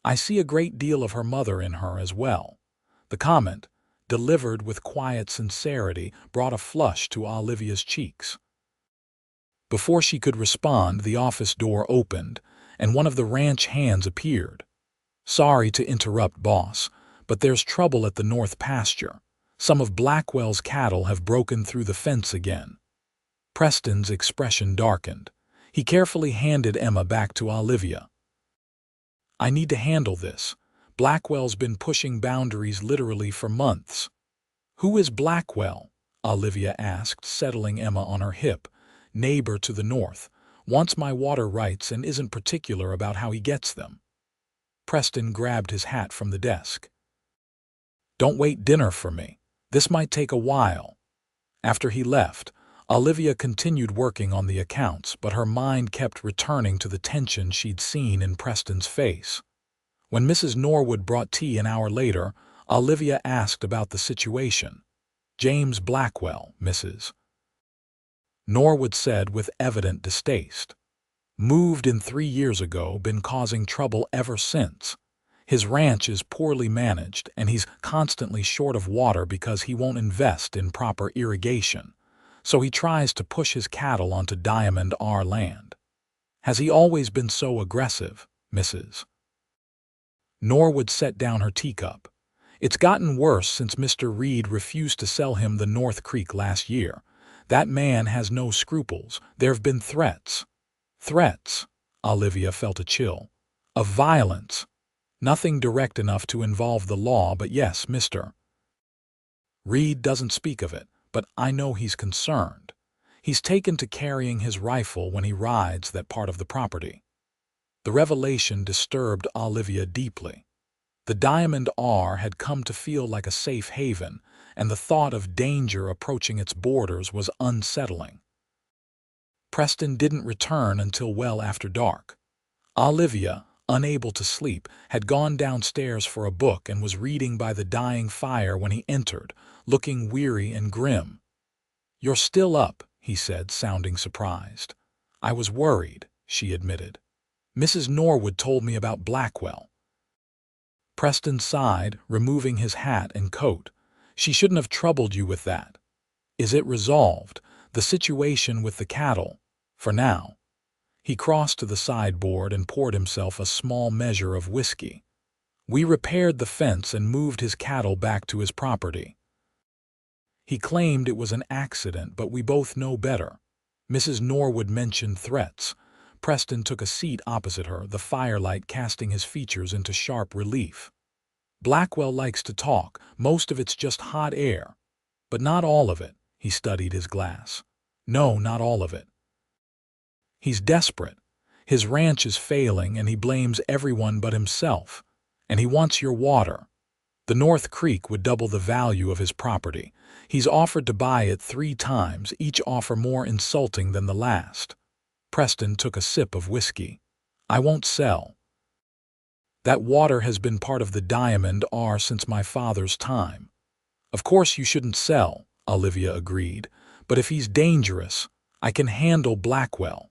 "I see a great deal of her mother in her as well." The comment, delivered with quiet sincerity, brought a flush to Olivia's cheeks. Before she could respond, the office door opened, and one of the ranch hands appeared. "Sorry to interrupt, boss, but there's trouble at the north pasture. Some of Blackwell's cattle have broken through the fence again." Preston's expression darkened. He carefully handed Emma back to Olivia. "I need to handle this. Blackwell's been pushing boundaries literally for months." "Who is Blackwell?" Olivia asked, settling Emma on her hip. "Neighbor to the north. Wants my water rights and isn't particular about how he gets them." Preston grabbed his hat from the desk. "Don't wait dinner for me. This might take a while." After he left, Olivia continued working on the accounts, but her mind kept returning to the tension she'd seen in Preston's face. When Mrs. Norwood brought tea an hour later, Olivia asked about the situation. "James Blackwell, Mrs. Norwood said with evident distaste. "Moved in 3 years ago, been causing trouble ever since. His ranch is poorly managed, and he's constantly short of water because he won't invest in proper irrigation. So he tries to push his cattle onto Diamond R land." "Has he always been so aggressive, Mrs. Norwood set down her teacup. "It's gotten worse since Mr. Reed refused to sell him the North Creek last year. That man has no scruples. There've been threats." "Threats?" Olivia felt a chill. "Of violence. Nothing direct enough to involve the law, but yes, Mr. Reed doesn't speak of it, but I know he's concerned. He's taken to carrying his rifle when he rides that part of the property." The revelation disturbed Olivia deeply. The Diamond R had come to feel like a safe haven, and the thought of danger approaching its borders was unsettling. Preston didn't return until well after dark. Olivia, unable to sleep, had gone downstairs for a book and was reading by the dying fire when he entered, looking weary and grim. "You're still up," he said, sounding surprised. "I was worried," she admitted. "Mrs. Norwood told me about Blackwell." Preston sighed, removing his hat and coat. "She shouldn't have troubled you with that. Is it resolved, the situation with the cattle, for now?" He crossed to the sideboard and poured himself a small measure of whiskey. "We repaired the fence and moved his cattle back to his property. He claimed it was an accident, but we both know better." Mrs. Norwood mentioned threats. Preston took a seat opposite her, the firelight casting his features into sharp relief. "Blackwell likes to talk. Most of it's just hot air. But not all of it." He studied his glass. "No, not all of it. He's desperate. His ranch is failing, and he blames everyone but himself. And he wants your water. The North Creek would double the value of his property. He's offered to buy it 3 times, each offer more insulting than the last." Preston took a sip of whiskey. "I won't sell. That water has been part of the Diamond R since my father's time." "Of course you shouldn't sell," Olivia agreed. "But if he's dangerous, I can handle Blackwell."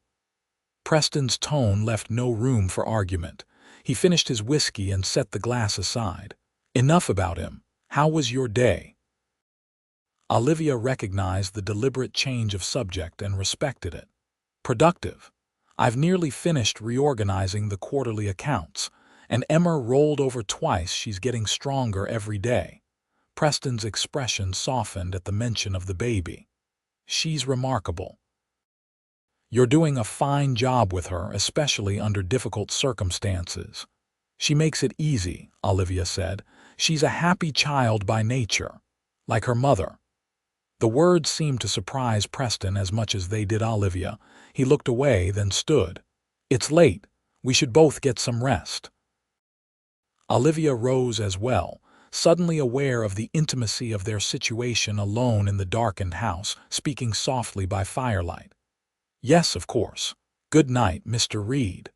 Preston's tone left no room for argument. He finished his whiskey and set the glass aside. "Enough about him. How was your day?" Olivia recognized the deliberate change of subject and respected it. "Productive. I've nearly finished reorganizing the quarterly accounts, and Emma rolled over twice. She's getting stronger every day." Preston's expression softened at the mention of the baby. "She's remarkable. You're doing a fine job with her, especially under difficult circumstances." "She makes it easy," Olivia said. "She's a happy child by nature, like her mother." The words seemed to surprise Preston as much as they did Olivia. He looked away, then stood. "It's late. We should both get some rest." Olivia rose as well, suddenly aware of the intimacy of their situation alone in the darkened house, speaking softly by firelight. "Yes, of course. Good night, Mr. Reed."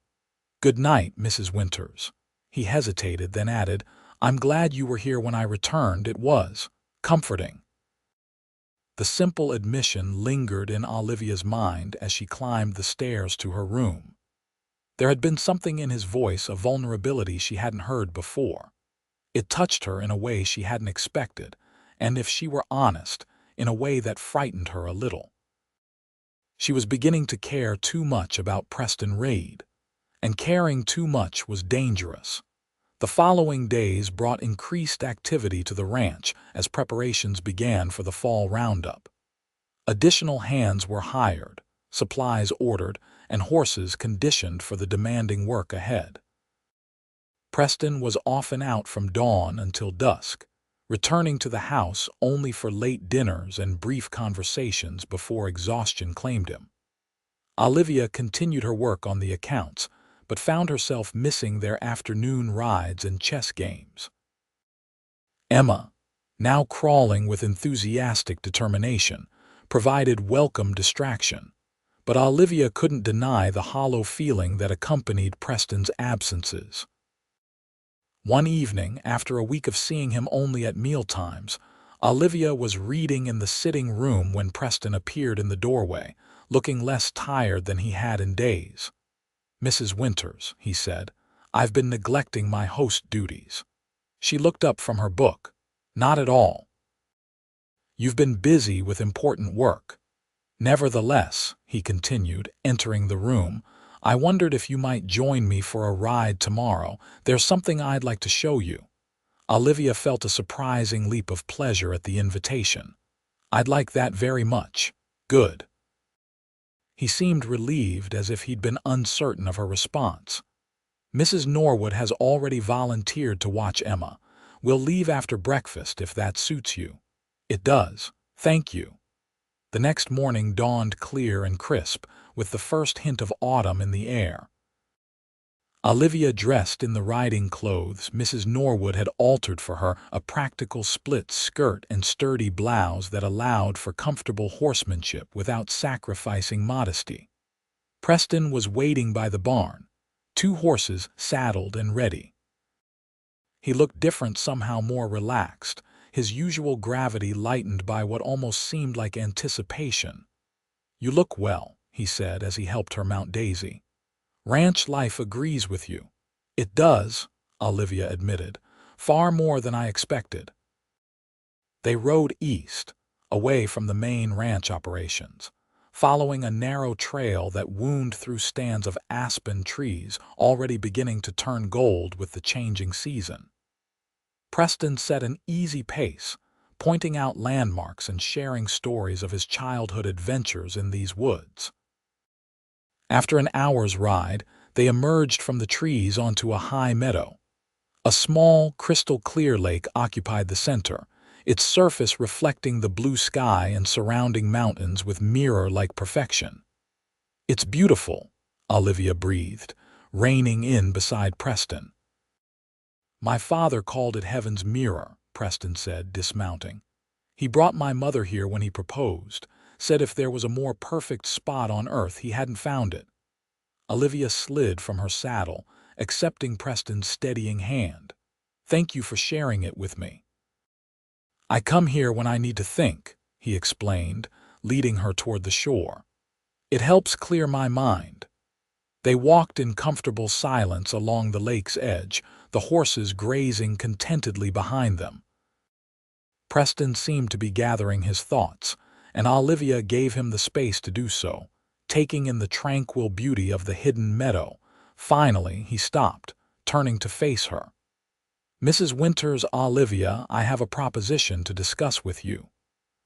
"Good night, Mrs. Winters." He hesitated, then added, "I'm glad you were here when I returned. It was comforting." The simple admission lingered in Olivia's mind as she climbed the stairs to her room. There had been something in his voice, a vulnerability she hadn't heard before. It touched her in a way she hadn't expected, and if she were honest, in a way that frightened her a little. She was beginning to care too much about Preston Reed, and caring too much was dangerous. The following days brought increased activity to the ranch as preparations began for the fall roundup. Additional hands were hired, supplies ordered, and horses conditioned for the demanding work ahead. Preston was often out from dawn until dusk, returning to the house only for late dinners and brief conversations before exhaustion claimed him. Olivia continued her work on the accounts, but found herself missing their afternoon rides and chess games. Emma, now crawling with enthusiastic determination, provided welcome distraction. But Olivia couldn't deny the hollow feeling that accompanied Preston's absences. One evening, after a week of seeing him only at mealtimes, Olivia was reading in the sitting room when Preston appeared in the doorway, looking less tired than he had in days. "Mrs. Winters," he said, "I've been neglecting my host duties." She looked up from her book. "Not at all. You've been busy with important work. Nevertheless," he continued, entering the room, "I wondered if you might join me for a ride tomorrow. There's something I'd like to show you." Olivia felt a surprising leap of pleasure at the invitation. "I'd like that very much." "Good." He seemed relieved, as if he'd been uncertain of her response. "Mrs. Norwood has already volunteered to watch Emma. We'll leave after breakfast if that suits you." "It does. Thank you." The next morning dawned clear and crisp, with the first hint of autumn in the air. Olivia dressed in the riding clothes Mrs. Norwood had altered for her, a practical split skirt and sturdy blouse that allowed for comfortable horsemanship without sacrificing modesty. Preston was waiting by the barn, 2 horses saddled and ready. He looked different, somehow more relaxed, his usual gravity lightened by what almost seemed like anticipation. "You look well," he said as he helped her mount Daisy. "Ranch life agrees with you." "It does," Olivia admitted, "far more than I expected." They rode east, away from the main ranch operations, following a narrow trail that wound through stands of aspen trees already beginning to turn gold with the changing season. Preston set an easy pace, pointing out landmarks and sharing stories of his childhood adventures in these woods. After an hour's ride, they emerged from the trees onto a high meadow. A small, crystal-clear lake occupied the center, its surface reflecting the blue sky and surrounding mountains with mirror-like perfection. "It's beautiful," Olivia breathed, reining in beside Preston. "My father called it heaven's mirror," Preston said, dismounting. "He brought my mother here when he proposed, said if there was a more perfect spot on earth he hadn't found it." Olivia slid from her saddle, accepting Preston's steadying hand. "Thank you for sharing it with me." "I come here when I need to think," he explained, leading her toward the shore. "It helps clear my mind." They walked in comfortable silence along the lake's edge, the horses grazing contentedly behind them. Preston seemed to be gathering his thoughts, and Olivia gave him the space to do so, taking in the tranquil beauty of the hidden meadow. Finally, he stopped, turning to face her. "Mrs. Winters, Olivia, I have a proposition to discuss with you."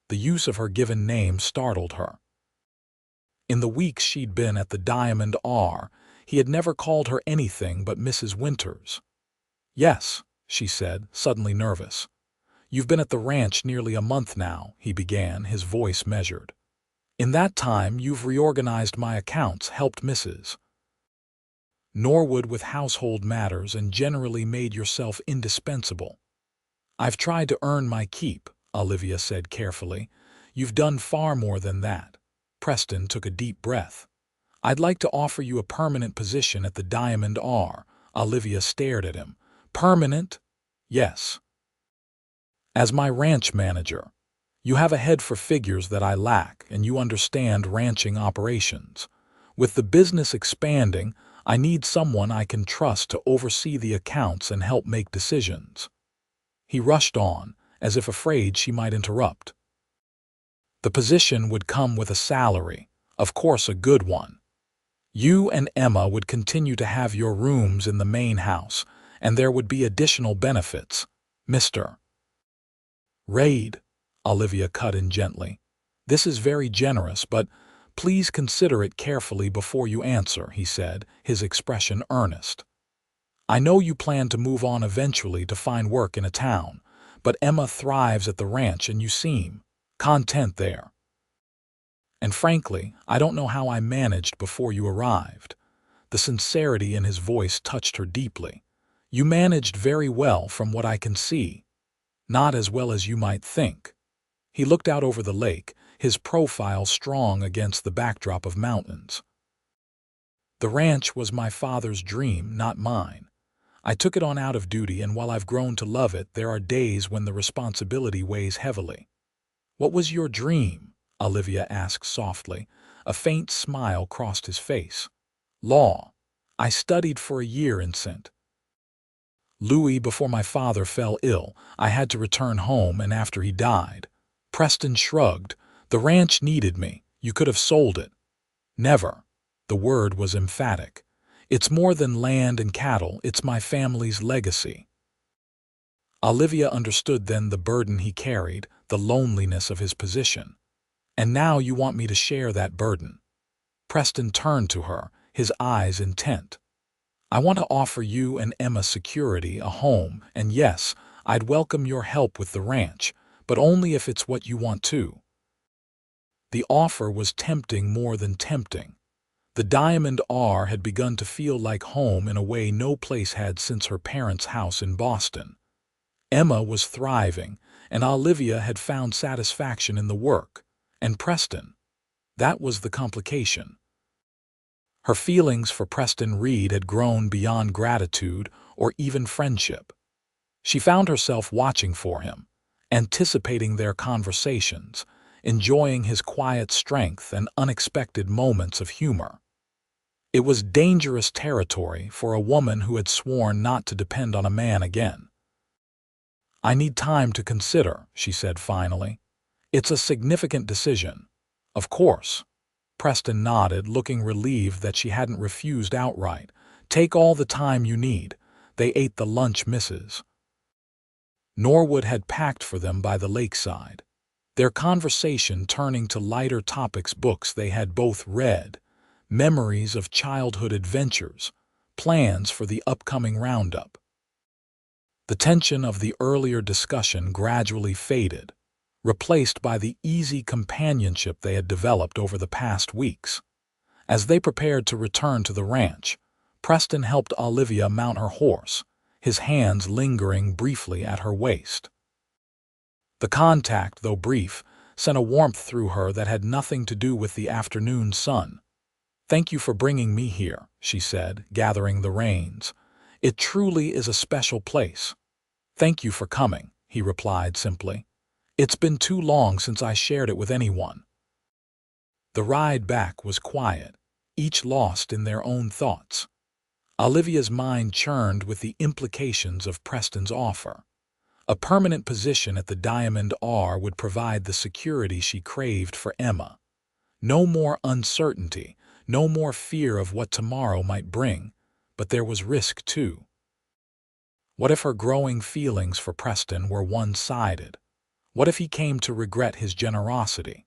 The use of her given name startled her. In the weeks she'd been at the Diamond R, he had never called her anything but Mrs. Winters. "Yes," she said, suddenly nervous. "You've been at the ranch nearly a month now," he began, his voice measured. "In that time, you've reorganized my accounts, helped Mrs. Norwood with household matters, and generally made yourself indispensable." "I've tried to earn my keep," Olivia said carefully. "You've done far more than that." Preston took a deep breath. "I'd like to offer you a permanent position at the Diamond R." Olivia stared at him. "Permanent?" "Yes. As my ranch manager. You have a head for figures that I lack, and you understand ranching operations. With the business expanding, I need someone I can trust to oversee the accounts and help make decisions." He rushed on, as if afraid she might interrupt. "The position would come with a salary, of course a good one. You and Emma would continue to have your rooms in the main house, and there would be additional benefits. Mr. Raid," Olivia cut in gently. "This is very generous, but please consider it carefully before you answer," he said, his expression earnest. "I know you plan to move on eventually to find work in a town, but Emma thrives at the ranch and you seem content there. And frankly, I don't know how I managed before you arrived." The sincerity in his voice touched her deeply. "You managed very well from what I can see. Not as well as you might think." He looked out over the lake, his profile strong against the backdrop of mountains. "The ranch was my father's dream, not mine. I took it on out of duty, and while I've grown to love it, there are days when the responsibility weighs heavily." "What was your dream?" Olivia asked softly. A faint smile crossed his face. "Law. I studied for a year in St. Louis before my father fell ill. I had to return home, and after he died." Preston shrugged. "The ranch needed me. You could have sold it." "Never." The word was emphatic. "It's more than land and cattle. It's my family's legacy." Olivia understood then the burden he carried, the loneliness of his position. "And now you want me to share that burden?" Preston turned to her, his eyes intent. "I want to offer you and Emma security, a home, and yes, I'd welcome your help with the ranch, but only if it's what you want too." The offer was tempting more than tempting. The Diamond R had begun to feel like home in a way no place had since her parents' house in Boston. Emma was thriving, and Olivia had found satisfaction in the work. And Preston. That was the complication. Her feelings for Preston Reed had grown beyond gratitude or even friendship. She found herself watching for him, anticipating their conversations, enjoying his quiet strength and unexpected moments of humor. It was dangerous territory for a woman who had sworn not to depend on a man again. "I need time to consider," she said finally. "It's a significant decision." "Of course." Preston nodded, looking relieved that she hadn't refused outright. "Take all the time you need." They ate the lunch Mrs. Norwood had packed for them by the lakeside, their conversation turning to lighter topics, books they had both read, memories of childhood adventures, plans for the upcoming roundup. The tension of the earlier discussion gradually faded, replaced by the easy companionship they had developed over the past weeks. As they prepared to return to the ranch, Preston helped Olivia mount her horse, his hands lingering briefly at her waist. The contact, though brief, sent a warmth through her that had nothing to do with the afternoon sun. "Thank you for bringing me here," she said, gathering the reins. "It truly is a special place." "Thank you for coming," he replied simply. "It's been too long since I shared it with anyone." The ride back was quiet, each lost in their own thoughts. Olivia's mind churned with the implications of Preston's offer. A permanent position at the Diamond R would provide the security she craved for Emma. No more uncertainty, no more fear of what tomorrow might bring, but there was risk too. What if her growing feelings for Preston were one-sided? What if he came to regret his generosity?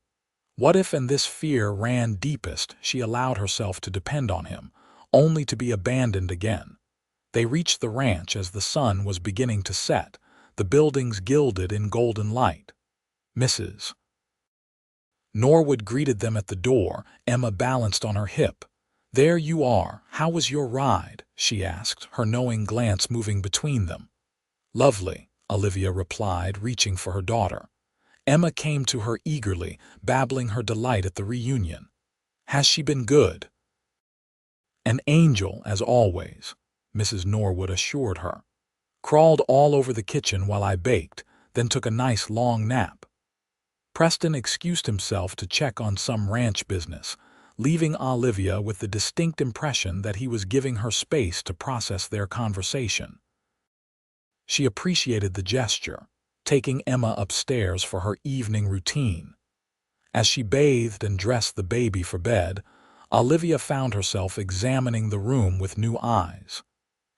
What if, and this fear ran deepest, she allowed herself to depend on him, only to be abandoned again? They reached the ranch as the sun was beginning to set, the buildings gilded in golden light. Mrs. Norwood greeted them at the door, Emma balanced on her hip. "There you are. How was your ride?" she asked, her knowing glance moving between them. "Lovely," Olivia replied, reaching for her daughter. Emma came to her eagerly, babbling her delight at the reunion. "Has she been good?" "An angel, as always," Mrs. Norwood assured her. "Crawled all over the kitchen while I baked, then took a nice long nap." Preston excused himself to check on some ranch business, leaving Olivia with the distinct impression that he was giving her space to process their conversation. She appreciated the gesture, taking Emma upstairs for her evening routine. As she bathed and dressed the baby for bed, Olivia found herself examining the room with new eyes.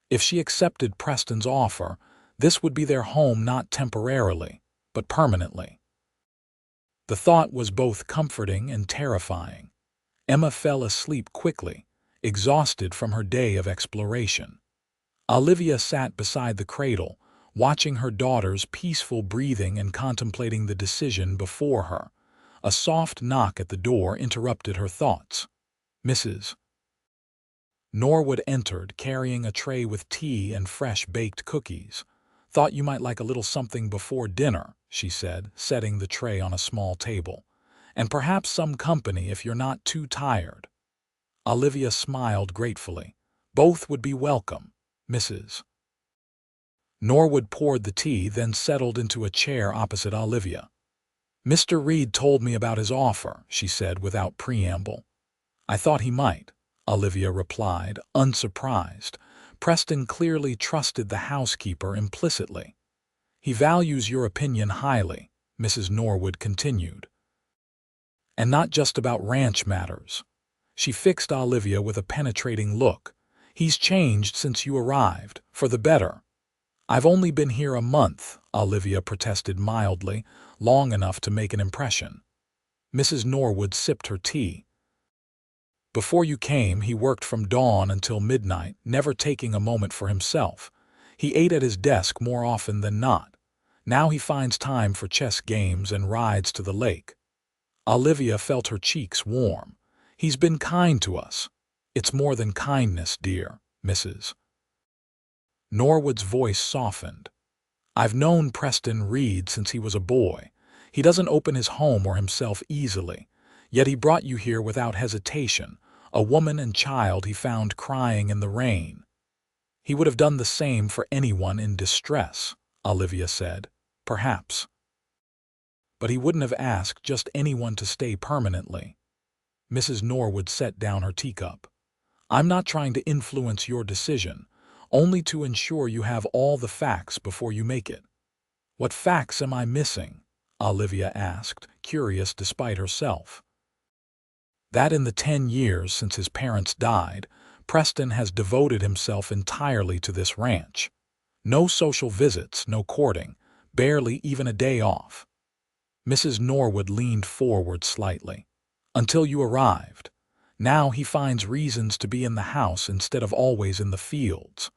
If she accepted Preston's offer, this would be their home not temporarily, but permanently. The thought was both comforting and terrifying. Emma fell asleep quickly, exhausted from her day of exploration. Olivia sat beside the cradle, watching her daughter's peaceful breathing and contemplating the decision before her. A soft knock at the door interrupted her thoughts. Mrs. Norwood entered, carrying a tray with tea and fresh baked cookies. "Thought you might like a little something before dinner," she said, setting the tray on a small table. and perhaps some company if you're not too tired." Olivia smiled gratefully. "Both would be welcome, Mrs. Norwood poured the tea, then settled into a chair opposite Olivia. "Mr. Reed told me about his offer," she said without preamble. "I thought he might," Olivia replied, unsurprised. Preston clearly trusted the housekeeper implicitly. "He values your opinion highly," Mrs. Norwood continued. "And not just about ranch matters." She fixed Olivia with a penetrating look. "He's changed since you arrived, for the better." "I've only been here a month," Olivia protested mildly, "long enough to make an impression." Mrs. Norwood sipped her tea. "Before you came, he worked from dawn until midnight, never taking a moment for himself. He ate at his desk more often than not. Now he finds time for chess games and rides to the lake." Olivia felt her cheeks warm. "He's been kind to us." "It's more than kindness, dear," Mrs. Norwood's voice softened. "I've known Preston Reed since he was a boy. He doesn't open his home or himself easily. Yet he brought you here without hesitation, a woman and child he found crying in the rain." "He would have done the same for anyone in distress," Olivia said. "Perhaps. But he wouldn't have asked just anyone to stay permanently." Mrs. Norwood set down her teacup. "I'm not trying to influence your decision, only to ensure you have all the facts before you make it." "What facts am I missing?" Olivia asked, curious despite herself. "That in the 10 years since his parents died, Preston has devoted himself entirely to this ranch. No social visits, no courting, barely even a day off." Mrs. Norwood leaned forward slightly. "Until you arrived. Now he finds reasons to be in the house instead of always in the fields.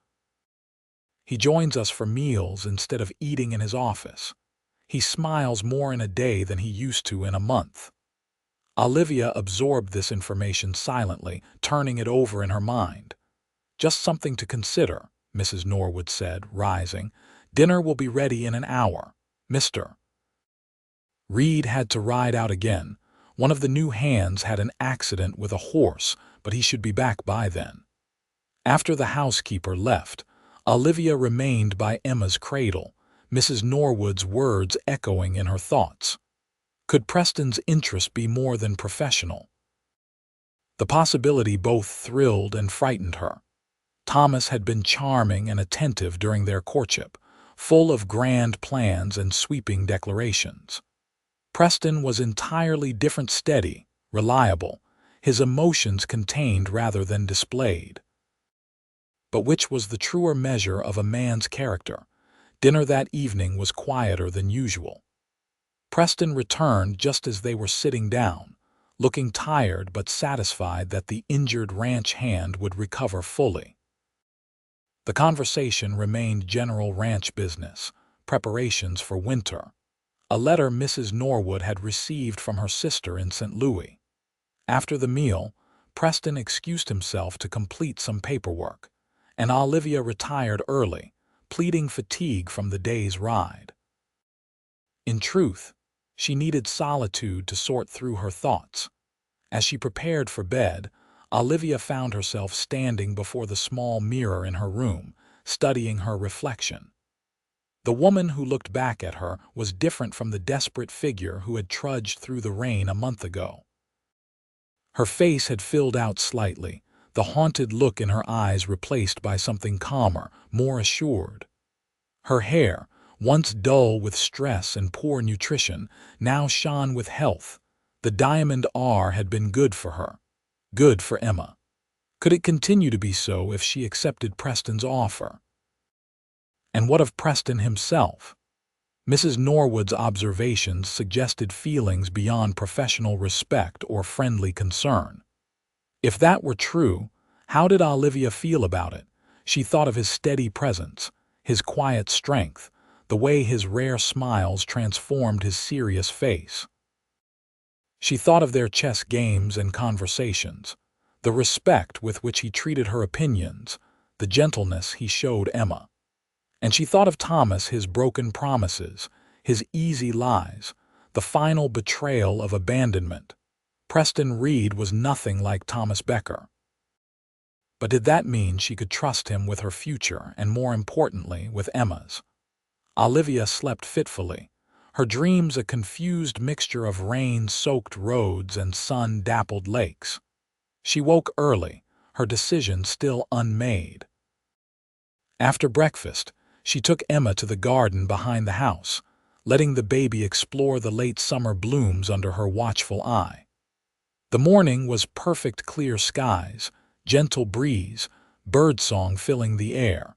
He joins us for meals instead of eating in his office. He smiles more in a day than he used to in a month." Olivia absorbed this information silently, turning it over in her mind. "Just something to consider," Mrs. Norwood said, rising. "Dinner will be ready in an hour. Mr. Reed had to ride out again. One of the new hands had an accident with a horse, but he should be back by then." After the housekeeper left, Olivia remained by Emma's cradle, Mrs. Norwood's words echoing in her thoughts. Could Preston's interest be more than professional? The possibility both thrilled and frightened her. Thomas had been charming and attentive during their courtship, full of grand plans and sweeping declarations. Preston was entirely different, steady, reliable, his emotions contained rather than displayed. But which was the truer measure of a man's character? Dinner that evening was quieter than usual. Preston returned just as they were sitting down, looking tired but satisfied that the injured ranch hand would recover fully. The conversation remained general ranch business, preparations for winter, a letter Mrs. Norwood had received from her sister in St. Louis. After the meal, Preston excused himself to complete some paperwork, and Olivia retired early, pleading fatigue from the day's ride. In truth, she needed solitude to sort through her thoughts. As she prepared for bed, Olivia found herself standing before the small mirror in her room, studying her reflection. The woman who looked back at her was different from the desperate figure who had trudged through the rain a month ago. Her face had filled out slightly, the haunted look in her eyes replaced by something calmer, more assured. Her hair, once dull with stress and poor nutrition, now shone with health. The diamond R had been good for her, good for Emma. Could it continue to be so if she accepted Preston's offer? And what of Preston himself? Mrs. Norwood's observations suggested feelings beyond professional respect or friendly concern. If that were true, how did Olivia feel about it? She thought of his steady presence, his quiet strength, the way his rare smiles transformed his serious face. She thought of their chess games and conversations, the respect with which he treated her opinions, the gentleness he showed Emma. And she thought of Thomas, his broken promises, his easy lies, the final betrayal of abandonment. Preston Reed was nothing like Thomas Becker. But did that mean she could trust him with her future and, more importantly, with Emma's? Olivia slept fitfully, her dreams a confused mixture of rain-soaked roads and sun-dappled lakes. She woke early, her decision still unmade. After breakfast, she took Emma to the garden behind the house, letting the baby explore the late summer blooms under her watchful eye. The morning was perfect, clear skies, gentle breeze, birdsong filling the air.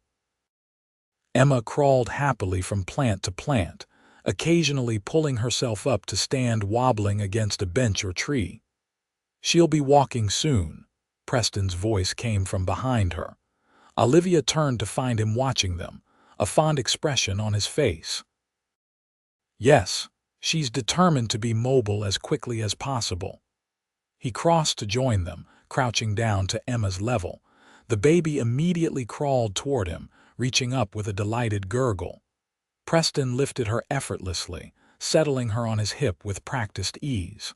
Emma crawled happily from plant to plant, occasionally pulling herself up to stand wobbling against a bench or tree. "She'll be walking soon," Preston's voice came from behind her. Olivia turned to find him watching them, a fond expression on his face. "Yes, she's determined to be mobile as quickly as possible." He crossed to join them, crouching down to Emma's level. The baby immediately crawled toward him, reaching up with a delighted gurgle. Preston lifted her effortlessly, settling her on his hip with practiced ease.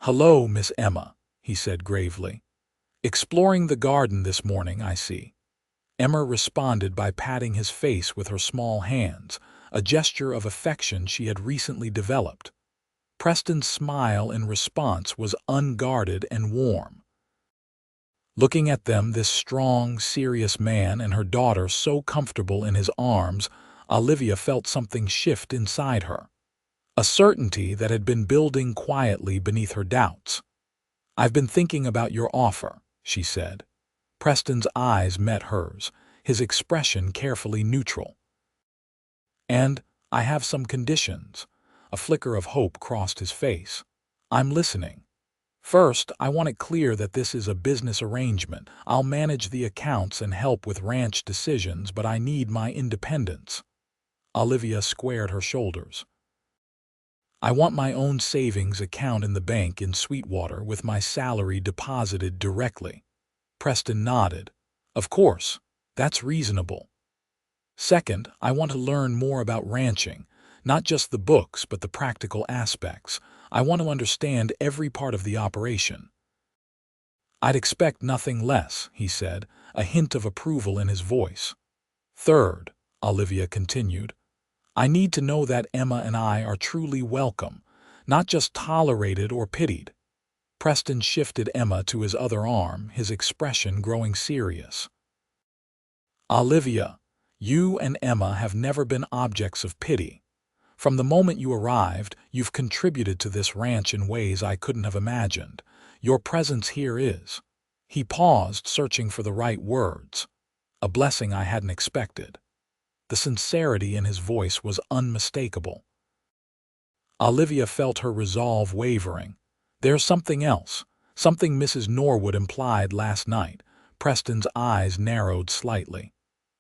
"Hello, Miss Emma," he said gravely. "Exploring the garden this morning, I see." Emma responded by patting his face with her small hands, a gesture of affection she had recently developed. Preston's smile in response was unguarded and warm. Looking at them, this strong, serious man and her daughter so comfortable in his arms, Olivia felt something shift inside her. A certainty that had been building quietly beneath her doubts. "I've been thinking about your offer," she said. Preston's eyes met hers, his expression carefully neutral. "And I have some conditions." A flicker of hope crossed his face. "I'm listening." "First, I want it clear that this is a business arrangement. I'll manage the accounts and help with ranch decisions, but I need my independence." Olivia squared her shoulders. "I want my own savings account in the bank in Sweetwater with my salary deposited directly." Preston nodded. "Of course, that's reasonable." "Second, I want to learn more about ranching, not just the books but the practical aspects. I want to understand every part of the operation." "I'd expect nothing less," he said, a hint of approval in his voice. "Third," Olivia continued, "I need to know that Emma and I are truly welcome, not just tolerated or pitied." Preston shifted Emma to his other arm, his expression growing serious. "Olivia, you and Emma have never been objects of pity. From the moment you arrived, you've contributed to this ranch in ways I couldn't have imagined. Your presence here is—" He paused, searching for the right words. "A blessing I hadn't expected." The sincerity in his voice was unmistakable. Olivia felt her resolve wavering. "There's something else, something Mrs. Norwood implied last night." Preston's eyes narrowed slightly.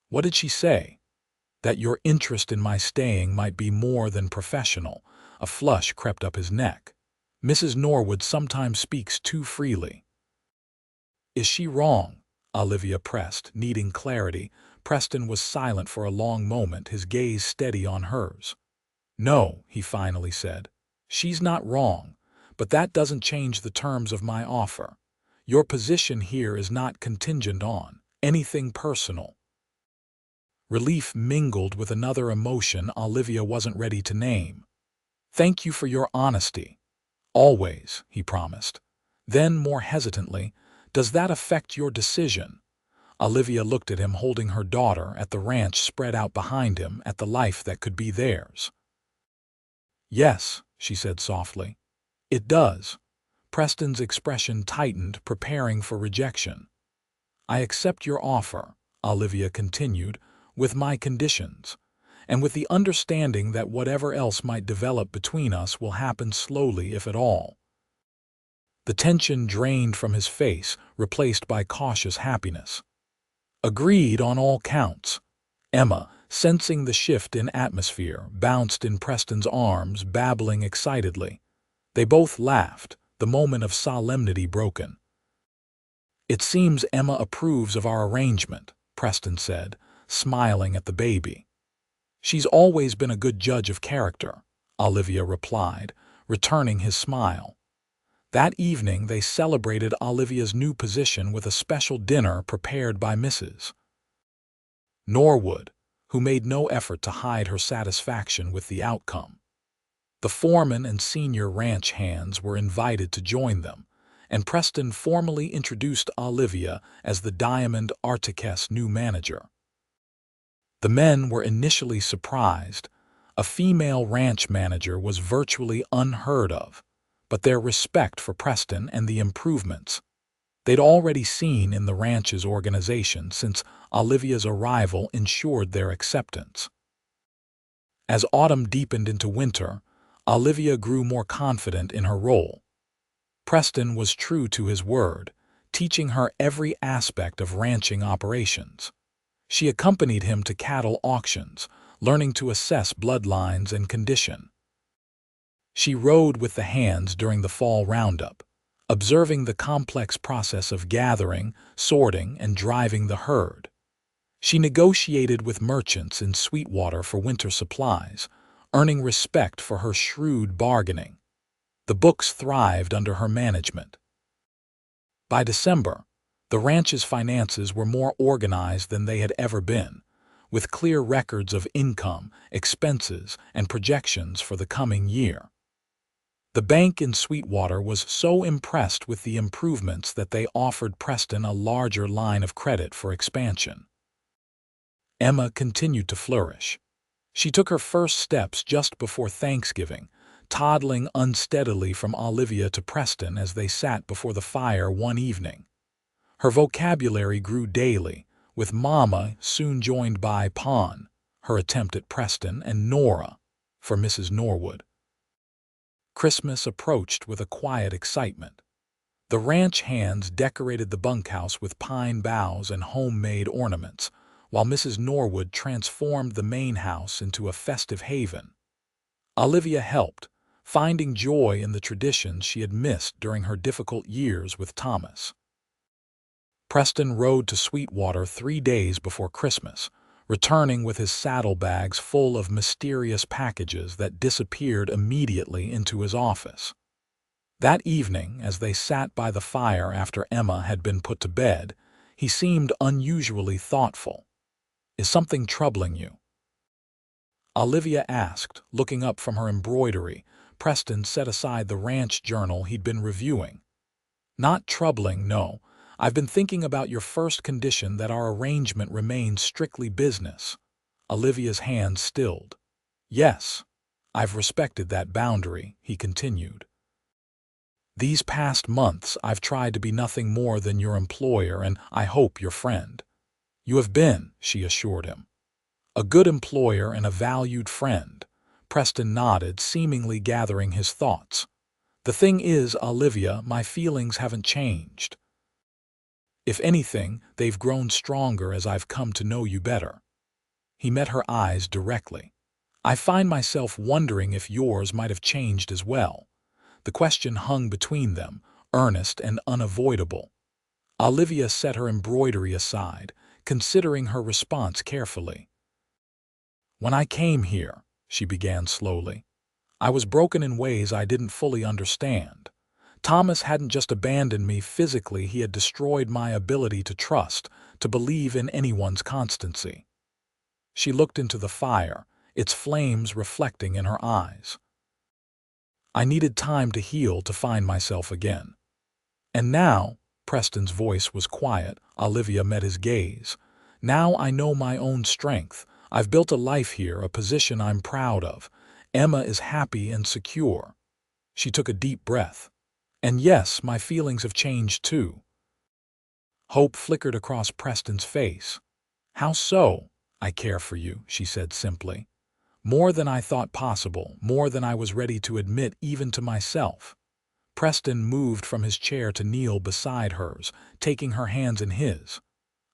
"What did she say?" "That your interest in my staying might be more than professional." A flush crept up his neck. "Mrs. Norwood sometimes speaks too freely." "Is she wrong?" Olivia pressed, needing clarity. Preston was silent for a long moment, his gaze steady on hers. "No," he finally said. "She's not wrong, but that doesn't change the terms of my offer. Your position here is not contingent on anything personal." Relief mingled with another emotion Olivia wasn't ready to name. "Thank you for your honesty." "Always," he promised. Then, more hesitantly, "Does that affect your decision?" Olivia looked at him, holding her daughter, at the ranch spread out behind him, at the life that could be theirs. "Yes," she said softly. "It does." Preston's expression tightened, preparing for rejection. "I accept your offer," Olivia continued, "with my conditions, and with the understanding that whatever else might develop between us will happen slowly, if at all." The tension drained from his face, replaced by cautious happiness. "Agreed on all counts." Emma, sensing the shift in atmosphere, bounced in Preston's arms, babbling excitedly. They both laughed, the moment of solemnity broken. "It seems Emma approves of our arrangement," Preston said, smiling at the baby. "She's always been a good judge of character." Olivia replied, returning his smile. That evening they celebrated Olivia's new position with a special dinner prepared by Mrs. Norwood, who made no effort to hide her satisfaction with the outcome. The foreman and senior ranch hands were invited to join them, and Preston formally introduced Olivia as the Diamond Artique's new manager. The men were initially surprised. A female ranch manager was virtually unheard of, but their respect for Preston and the improvements they'd already seen in the ranch's organization since Olivia's arrival ensured their acceptance. As autumn deepened into winter, Olivia grew more confident in her role. Preston was true to his word, teaching her every aspect of ranching operations. She accompanied him to cattle auctions, learning to assess bloodlines and condition. She rode with the hands during the fall roundup, observing the complex process of gathering, sorting, and driving the herd. She negotiated with merchants in Sweetwater for winter supplies, earning respect for her shrewd bargaining. The books thrived under her management. By December, the ranch's finances were more organized than they had ever been, with clear records of income, expenses, and projections for the coming year. The bank in Sweetwater was so impressed with the improvements that they offered Preston a larger line of credit for expansion. Emma continued to flourish. She took her first steps just before Thanksgiving, toddling unsteadily from Olivia to Preston as they sat before the fire one evening. Her vocabulary grew daily, with Mama soon joined by Pon, her attempt at Preston, and Nora, for Mrs. Norwood. Christmas approached with a quiet excitement. The ranch hands decorated the bunkhouse with pine boughs and homemade ornaments, while Mrs. Norwood transformed the main house into a festive haven. Olivia helped, finding joy in the traditions she had missed during her difficult years with Thomas. Preston rode to Sweetwater 3 days before Christmas, returning with his saddlebags full of mysterious packages that disappeared immediately into his office. That evening, as they sat by the fire after Emma had been put to bed, he seemed unusually thoughtful. "Is something troubling you?" Olivia asked, looking up from her embroidery. Preston set aside the ranch journal he'd been reviewing. "Not troubling, no. I've been thinking about your first condition that our arrangement remains strictly business." Olivia's hand stilled. "Yes, I've respected that boundary," he continued. "These past months I've tried to be nothing more than your employer and, I hope, your friend." "You have been," she assured him. "A good employer and a valued friend." Preston nodded, seemingly gathering his thoughts. "The thing is, Olivia, my feelings haven't changed. If anything, they've grown stronger as I've come to know you better." He met her eyes directly. "I find myself wondering if yours might have changed as well." The question hung between them, earnest and unavoidable. Olivia set her embroidery aside, considering her response carefully. "When I came here," she began slowly, "I was broken in ways I didn't fully understand. Thomas hadn't just abandoned me physically, he had destroyed my ability to trust, to believe in anyone's constancy." She looked into the fire, its flames reflecting in her eyes. "I needed time to heal, to find myself again. And now," Preston's voice was quiet, Olivia met his gaze, "now I know my own strength. I've built a life here, a position I'm proud of. Emma is happy and secure." She took a deep breath. "And yes, my feelings have changed too." Hope flickered across Preston's face. "How so?" "I care for you," she said simply. "More than I thought possible, more than I was ready to admit even to myself." Preston moved from his chair to kneel beside hers, taking her hands in his.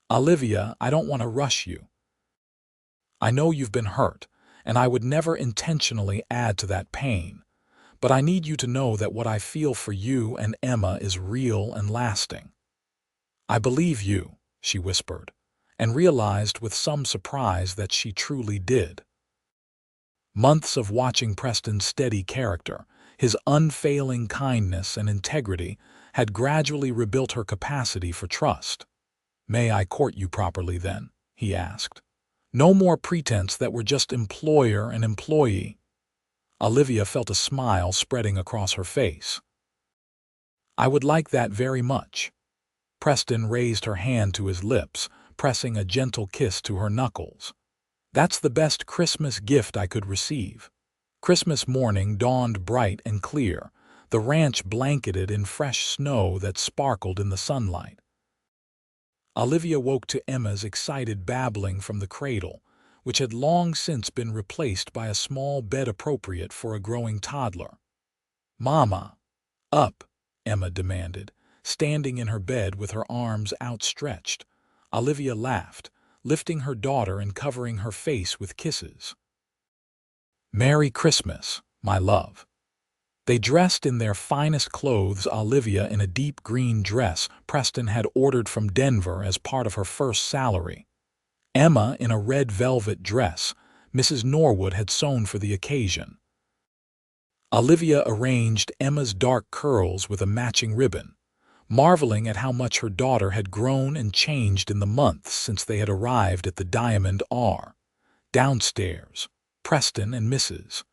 "Olivia, I don't want to rush you. I know you've been hurt, and I would never intentionally add to that pain. But I need you to know that what I feel for you and Emma is real and lasting." "I believe you," she whispered, and realized with some surprise that she truly did. Months of watching Preston's steady character, his unfailing kindness and integrity, had gradually rebuilt her capacity for trust. "May I court you properly, then?" he asked. "No more pretense that we're just employer and employee." Olivia felt a smile spreading across her face. "I would like that very much." Preston raised her hand to his lips, pressing a gentle kiss to her knuckles. "That's the best Christmas gift I could receive." Christmas morning dawned bright and clear, the ranch blanketed in fresh snow that sparkled in the sunlight. Olivia woke to Emma's excited babbling from the cradle, which had long since been replaced by a small bed appropriate for a growing toddler. "Mama, up," Emma demanded, standing in her bed with her arms outstretched. Olivia laughed, lifting her daughter and covering her face with kisses. "Merry Christmas, my love." They dressed in their finest clothes, Olivia in a deep green dress Preston had ordered from Denver as part of her first salary. Emma in a red velvet dress Mrs. Norwood had sewn for the occasion. Olivia arranged Emma's dark curls with a matching ribbon, marveling at how much her daughter had grown and changed in the months since they had arrived at the Diamond R. Downstairs, Preston and Mrs.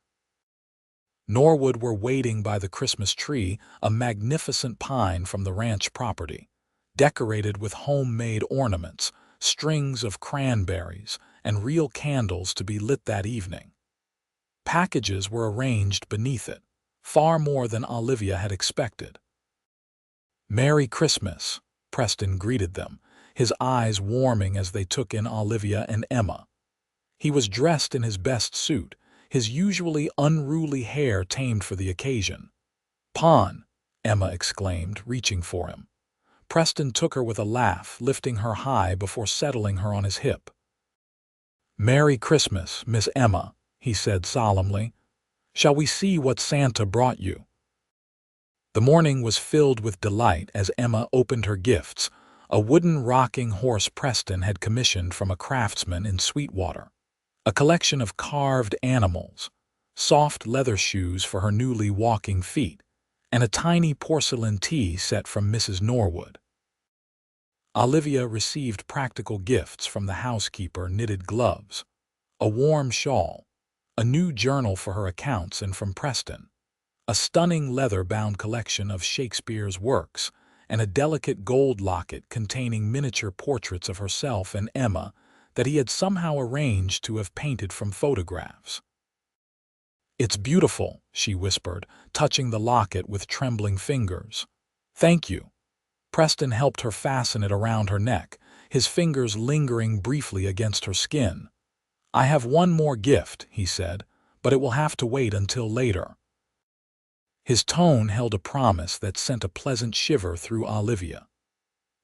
Norwood were waiting by the Christmas tree, a magnificent pine from the ranch property, decorated with homemade ornaments, strings of cranberries, and real candles to be lit that evening. Packages were arranged beneath it, far more than Olivia had expected. "Merry Christmas," Preston greeted them, his eyes warming as they took in Olivia and Emma. He was dressed in his best suit, his usually unruly hair tamed for the occasion. "Pawn!" Emma exclaimed, reaching for him. Preston took her with a laugh, lifting her high before settling her on his hip. "Merry Christmas, Miss Emma," he said solemnly. "Shall we see what Santa brought you?" The morning was filled with delight as Emma opened her gifts, a wooden rocking horse Preston had commissioned from a craftsman in Sweetwater, a collection of carved animals, soft leather shoes for her newly walking feet, and a tiny porcelain tea set from Mrs. Norwood. Olivia received practical gifts from the housekeeper: knitted gloves, a warm shawl, a new journal for her accounts, and from Preston, a stunning leather-bound collection of Shakespeare's works, and a delicate gold locket containing miniature portraits of herself and Emma that he had somehow arranged to have painted from photographs. "It's beautiful," she whispered, touching the locket with trembling fingers. "Thank you." Preston helped her fasten it around her neck, his fingers lingering briefly against her skin. "I have one more gift," he said, "but it will have to wait until later." His tone held a promise that sent a pleasant shiver through Olivia.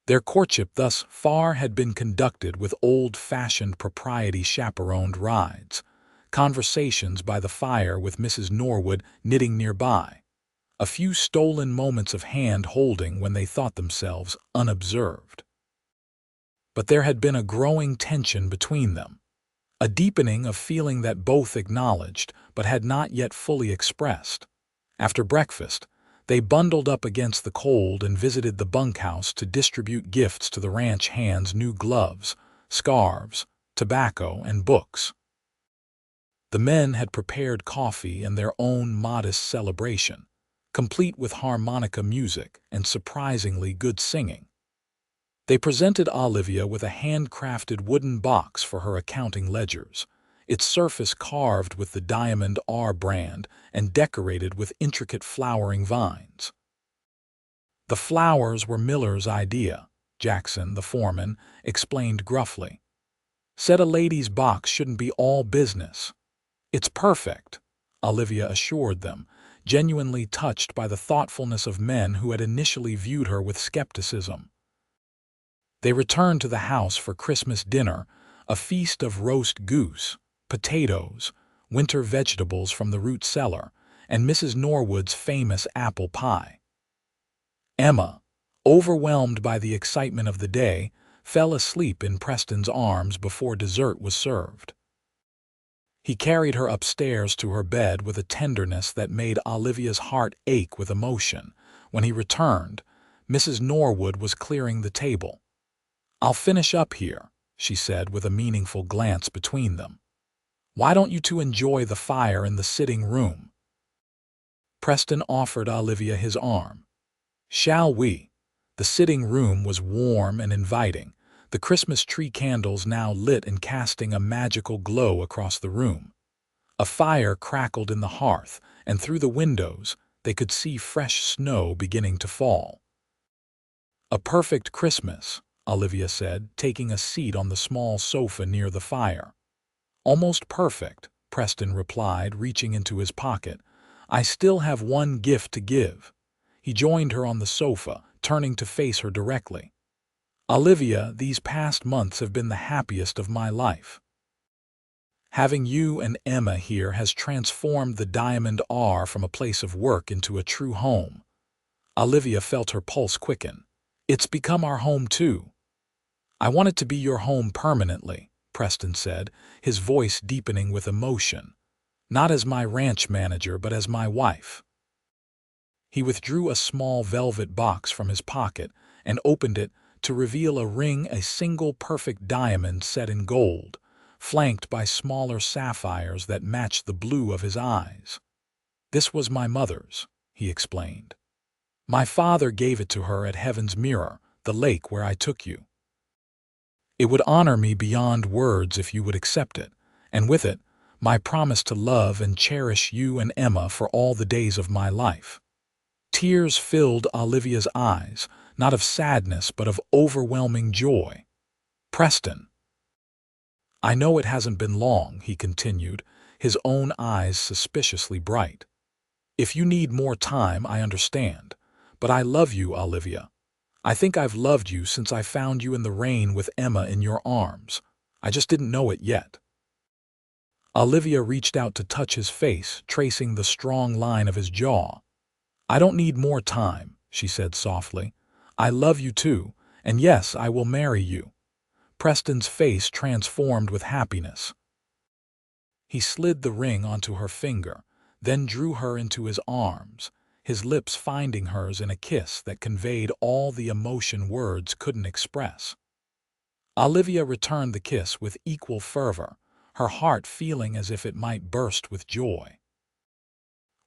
Their courtship thus far had been conducted with old-fashioned propriety-chaperoned rides, conversations by the fire with Mrs. Norwood knitting nearby, a few stolen moments of hand-holding when they thought themselves unobserved. But there had been a growing tension between them, a deepening of feeling that both acknowledged but had not yet fully expressed. After breakfast, they bundled up against the cold and visited the bunkhouse to distribute gifts to the ranch hands: new gloves, scarves, tobacco, and books. The men had prepared coffee and their own modest celebration, complete with harmonica music and surprisingly good singing. They presented Olivia with a handcrafted wooden box for her accounting ledgers, its surface carved with the Diamond R brand and decorated with intricate flowering vines. "The flowers were Miller's idea," Jackson, the foreman, explained gruffly. "Said a lady's box shouldn't be all business." "It's perfect," Olivia assured them, genuinely touched by the thoughtfulness of men who had initially viewed her with skepticism. They returned to the house for Christmas dinner, a feast of roast goose, potatoes, winter vegetables from the root cellar, and Mrs. Norwood's famous apple pie. Emma, overwhelmed by the excitement of the day, fell asleep in Preston's arms before dessert was served. He carried her upstairs to her bed with a tenderness that made Olivia's heart ache with emotion. When he returned, Mrs. Norwood was clearing the table. "I'll finish up here," she said with a meaningful glance between them. "Why don't you two enjoy the fire in the sitting room?" Preston offered Olivia his arm. "Shall we?" The sitting room was warm and inviting, the Christmas tree candles now lit and casting a magical glow across the room. A fire crackled in the hearth, and through the windows they could see fresh snow beginning to fall. "A perfect Christmas," Olivia said, taking a seat on the small sofa near the fire. "Almost perfect," Preston replied, reaching into his pocket. "I still have one gift to give." He joined her on the sofa, turning to face her directly. "Olivia, these past months have been the happiest of my life. Having you and Emma here has transformed the Diamond R from a place of work into a true home." Olivia felt her pulse quicken. "It's become our home too." "I want it to be your home permanently," Preston said, his voice deepening with emotion. "Not as my ranch manager, but as my wife." He withdrew a small velvet box from his pocket and opened it to reveal a ring, a single perfect diamond set in gold, flanked by smaller sapphires that matched the blue of his eyes. "This was my mother's," he explained. "My father gave it to her at Heaven's Mirror, the lake where I took you. It would honor me beyond words if you would accept it, and with it, my promise to love and cherish you and Emma for all the days of my life." Tears filled Olivia's eyes, not of sadness but of overwhelming joy. "Preston, I know it hasn't been long," he continued, his own eyes suspiciously bright. "If you need more time, I understand. But I love you, Olivia. I think I've loved you since I found you in the rain with Emma in your arms. I just didn't know it yet." Olivia reached out to touch his face, tracing the strong line of his jaw. "I don't need more time," she said softly. "I love you too, and yes, I will marry you." Preston's face transformed with happiness. He slid the ring onto her finger, then drew her into his arms, his lips finding hers in a kiss that conveyed all the emotion words couldn't express. Olivia returned the kiss with equal fervor, her heart feeling as if it might burst with joy.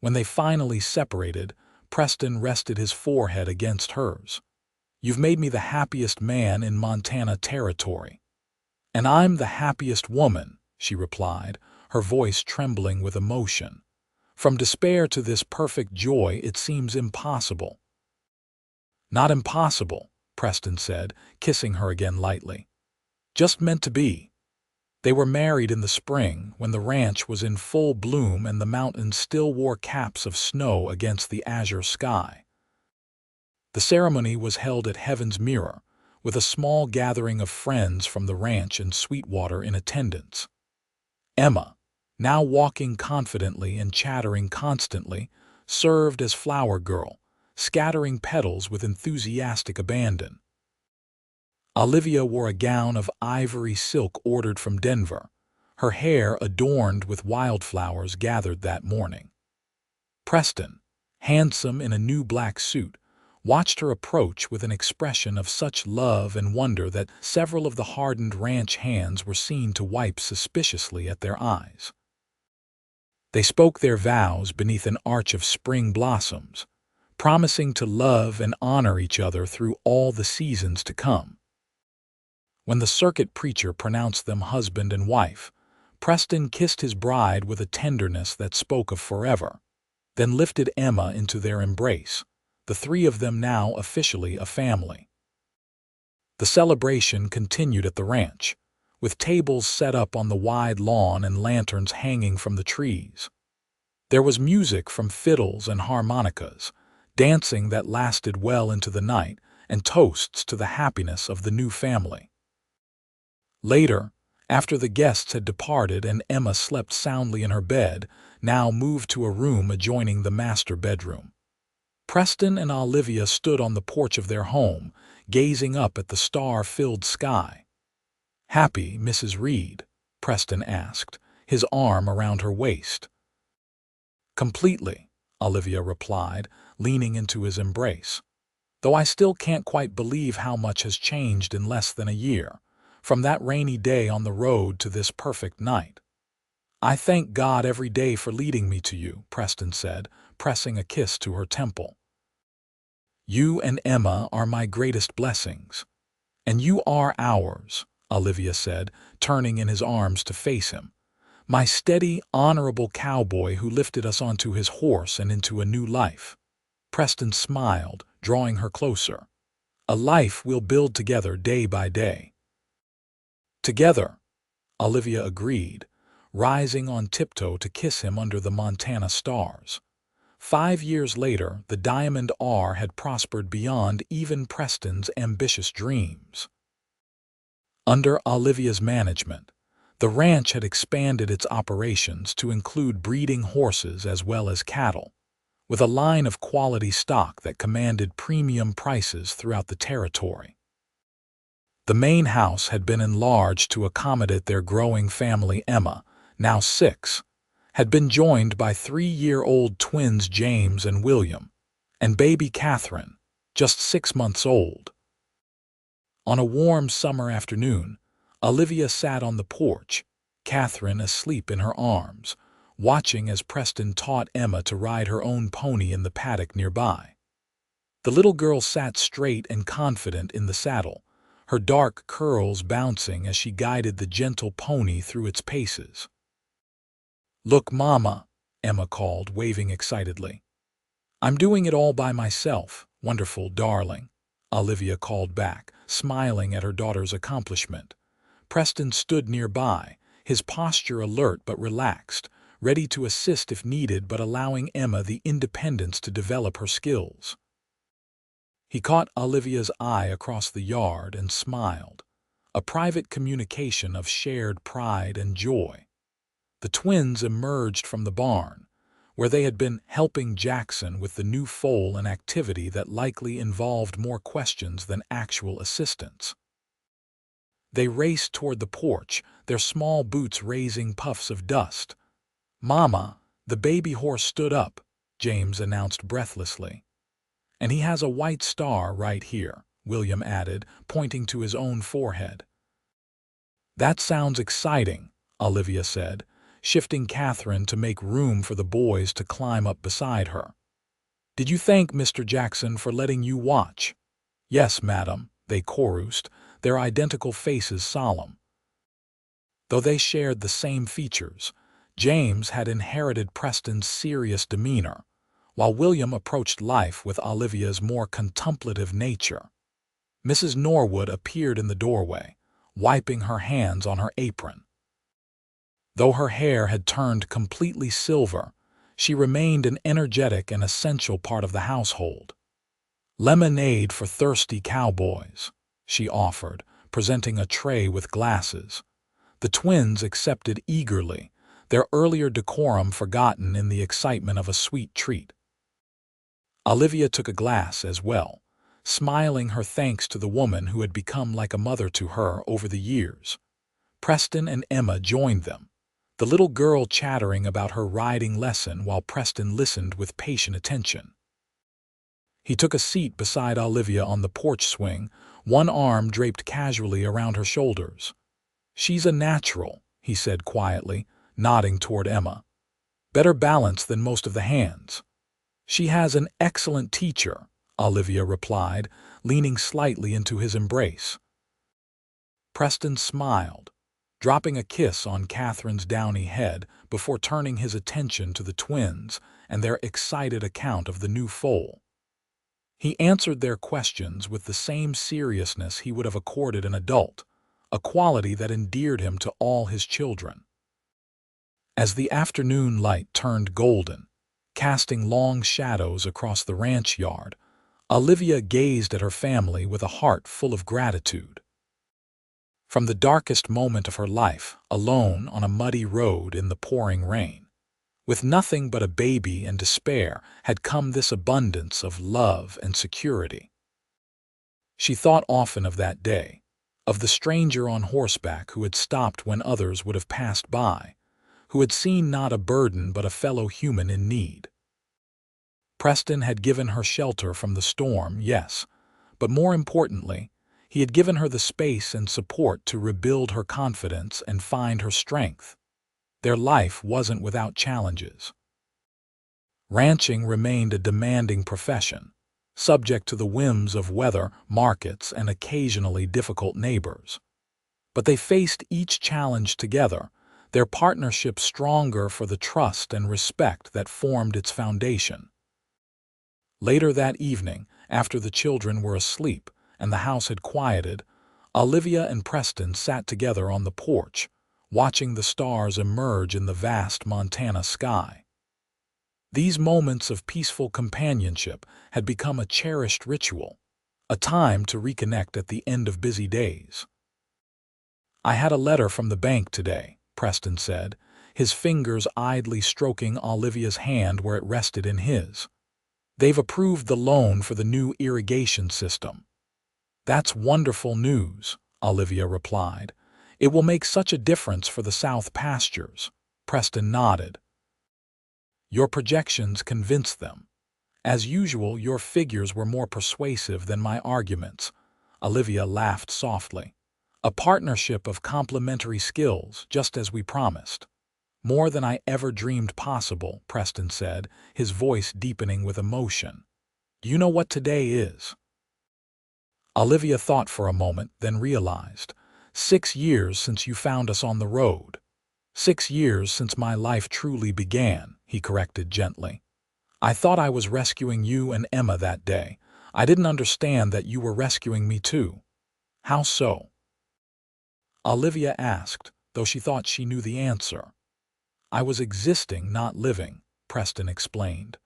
When they finally separated, Preston rested his forehead against hers. "You've made me the happiest man in Montana territory." "And I'm the happiest woman," she replied, her voice trembling with emotion. "From despair to this perfect joy, it seems impossible." "Not impossible," Preston said, kissing her again lightly. "Just meant to be." They were married in the spring, when the ranch was in full bloom and the mountains still wore caps of snow against the azure sky. The ceremony was held at Heaven's Mirror, with a small gathering of friends from the ranch and Sweetwater in attendance. Emma, now walking confidently and chattering constantly, served as flower girl, scattering petals with enthusiastic abandon. Olivia wore a gown of ivory silk ordered from Denver, her hair adorned with wildflowers gathered that morning. Preston, handsome in a new black suit, watched her approach with an expression of such love and wonder that several of the hardened ranch hands were seen to wipe suspiciously at their eyes. They spoke their vows beneath an arch of spring blossoms, promising to love and honor each other through all the seasons to come. When the circuit preacher pronounced them husband and wife, Preston kissed his bride with a tenderness that spoke of forever, then lifted Emma into their embrace, the three of them now officially a family. The celebration continued at the ranch, with tables set up on the wide lawn and lanterns hanging from the trees. There was music from fiddles and harmonicas, dancing that lasted well into the night, and toasts to the happiness of the new family. Later, after the guests had departed and Emma slept soundly in her bed, now moved to a room adjoining the master bedroom, Preston and Olivia stood on the porch of their home, gazing up at the star-filled sky. "Happy, Mrs. Reed?" Preston asked, his arm around her waist. "Completely," Olivia replied, leaning into his embrace. "Though I still can't quite believe how much has changed in less than a year, from that rainy day on the road to this perfect night." "I thank God every day for leading me to you," Preston said, pressing a kiss to her temple. "You and Emma are my greatest blessings." "And you are ours," Olivia said, turning in his arms to face him. "My steady, honorable cowboy who lifted us onto his horse and into a new life." Preston smiled, drawing her closer. "A life we'll build together day by day." "Together," Olivia agreed, rising on tiptoe to kiss him under the Montana stars. 5 years later, the Diamond R had prospered beyond even Preston's ambitious dreams. Under Olivia's management, the ranch had expanded its operations to include breeding horses as well as cattle, with a line of quality stock that commanded premium prices throughout the territory. The main house had been enlarged to accommodate their growing family. Emma, now 6, had been joined by 3-year-old twins James and William, and baby Catherine, just 6 months old. On a warm summer afternoon, Olivia sat on the porch, Catherine asleep in her arms, watching as Preston taught Emma to ride her own pony in the paddock nearby. The little girl sat straight and confident in the saddle, her dark curls bouncing as she guided the gentle pony through its paces. "Look, Mama," Emma called, waving excitedly. "I'm doing it all by myself, wonderful darling," Olivia called back, smiling at her daughter's accomplishment. Preston stood nearby, his posture alert but relaxed, ready to assist if needed but allowing Emma the independence to develop her skills. He caught Olivia's eye across the yard and smiled, a private communication of shared pride and joy. The twins emerged from the barn, where they had been helping Jackson with the new foal, an activity that likely involved more questions than actual assistance. They raced toward the porch, their small boots raising puffs of dust. "Mama, the baby horse stood up," James announced breathlessly. "And he has a white star right here," William added, pointing to his own forehead. "That sounds exciting," Olivia said, shifting Catherine to make room for the boys to climb up beside her. "Did you thank Mr. Jackson for letting you watch?" "Yes, madam," they chorused, their identical faces solemn. Though they shared the same features, James had inherited Preston's serious demeanor, while William approached life with Olivia's more contemplative nature. Mrs. Norwood appeared in the doorway, wiping her hands on her apron. Though her hair had turned completely silver, she remained an energetic and essential part of the household. "Lemonade for thirsty cowboys," she offered, presenting a tray with glasses. The twins accepted eagerly, their earlier decorum forgotten in the excitement of a sweet treat. Olivia took a glass as well, smiling her thanks to the woman who had become like a mother to her over the years. Preston and Emma joined them, the little girl chattering about her riding lesson while Preston listened with patient attention. He took a seat beside Olivia on the porch swing, one arm draped casually around her shoulders. "She's a natural," he said quietly, nodding toward Emma. "Better balance than most of the hands." "She has an excellent teacher," Olivia replied, leaning slightly into his embrace. Preston smiled, dropping a kiss on Catherine's downy head before turning his attention to the twins and their excited account of the new foal. He answered their questions with the same seriousness he would have accorded an adult, a quality that endeared him to all his children. As the afternoon light turned golden, casting long shadows across the ranch yard, Olivia gazed at her family with a heart full of gratitude. From the darkest moment of her life, alone on a muddy road in the pouring rain, with nothing but a baby and despair, had come this abundance of love and security. She thought often of that day, of the stranger on horseback who had stopped when others would have passed by, who had seen not a burden but a fellow human in need. Preston had given her shelter from the storm, yes, but more importantly, he had given her the space and support to rebuild her confidence and find her strength. Their life wasn't without challenges. Ranching remained a demanding profession, subject to the whims of weather, markets, and occasionally difficult neighbors. But they faced each challenge together, their partnership stronger for the trust and respect that formed its foundation. Later that evening, after the children were asleep and the house had quieted, Olivia and Preston sat together on the porch, watching the stars emerge in the vast Montana sky. These moments of peaceful companionship had become a cherished ritual, a time to reconnect at the end of busy days. "I had a letter from the bank today," Preston said, his fingers idly stroking Olivia's hand where it rested in his. "They've approved the loan for the new irrigation system." "That's wonderful news," Olivia replied. "It will make such a difference for the South pastures." Preston nodded. "Your projections convinced them. As usual, your figures were more persuasive than my arguments." Olivia laughed softly. "A partnership of complementary skills, just as we promised." "More than I ever dreamed possible," Preston said, his voice deepening with emotion. "Do you know what today is?" Olivia thought for a moment, then realized. 6 years since you found us on the road. 6 years since my life truly began," he corrected gently. "I thought I was rescuing you and Emma that day. I didn't understand that you were rescuing me too." "How so?" Olivia asked, though she thought she knew the answer. "I was existing, not living," Preston explained.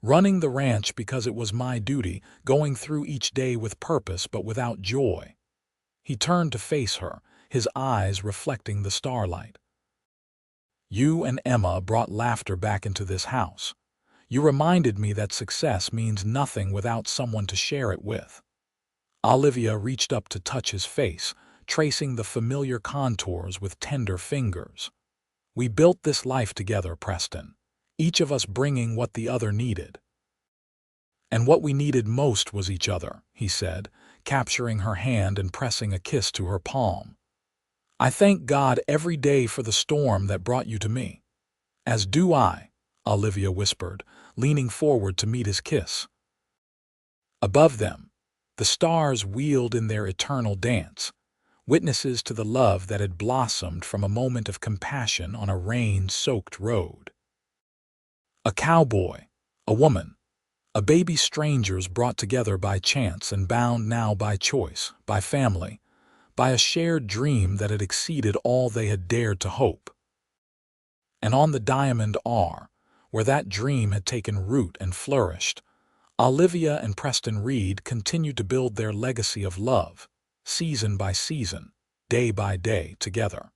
"Running the ranch because it was my duty, going through each day with purpose but without joy." He turned to face her, his eyes reflecting the starlight. "You and Emma brought laughter back into this house. You reminded me that success means nothing without someone to share it with." Olivia reached up to touch his face, tracing the familiar contours with tender fingers. "We built this life together, Preston, each of us bringing what the other needed." "And what we needed most was each other," he said, capturing her hand and pressing a kiss to her palm. "I thank God every day for the storm that brought you to me." "As do I," Olivia whispered, leaning forward to meet his kiss. Above them, the stars wheeled in their eternal dance, witnesses to the love that had blossomed from a moment of compassion on a rain-soaked road. A cowboy, a woman, a baby, strangers brought together by chance and bound now by choice, by family, by a shared dream that had exceeded all they had dared to hope. And on the Diamond R, where that dream had taken root and flourished, Olivia and Preston Reed continued to build their legacy of love, season by season, day by day, together.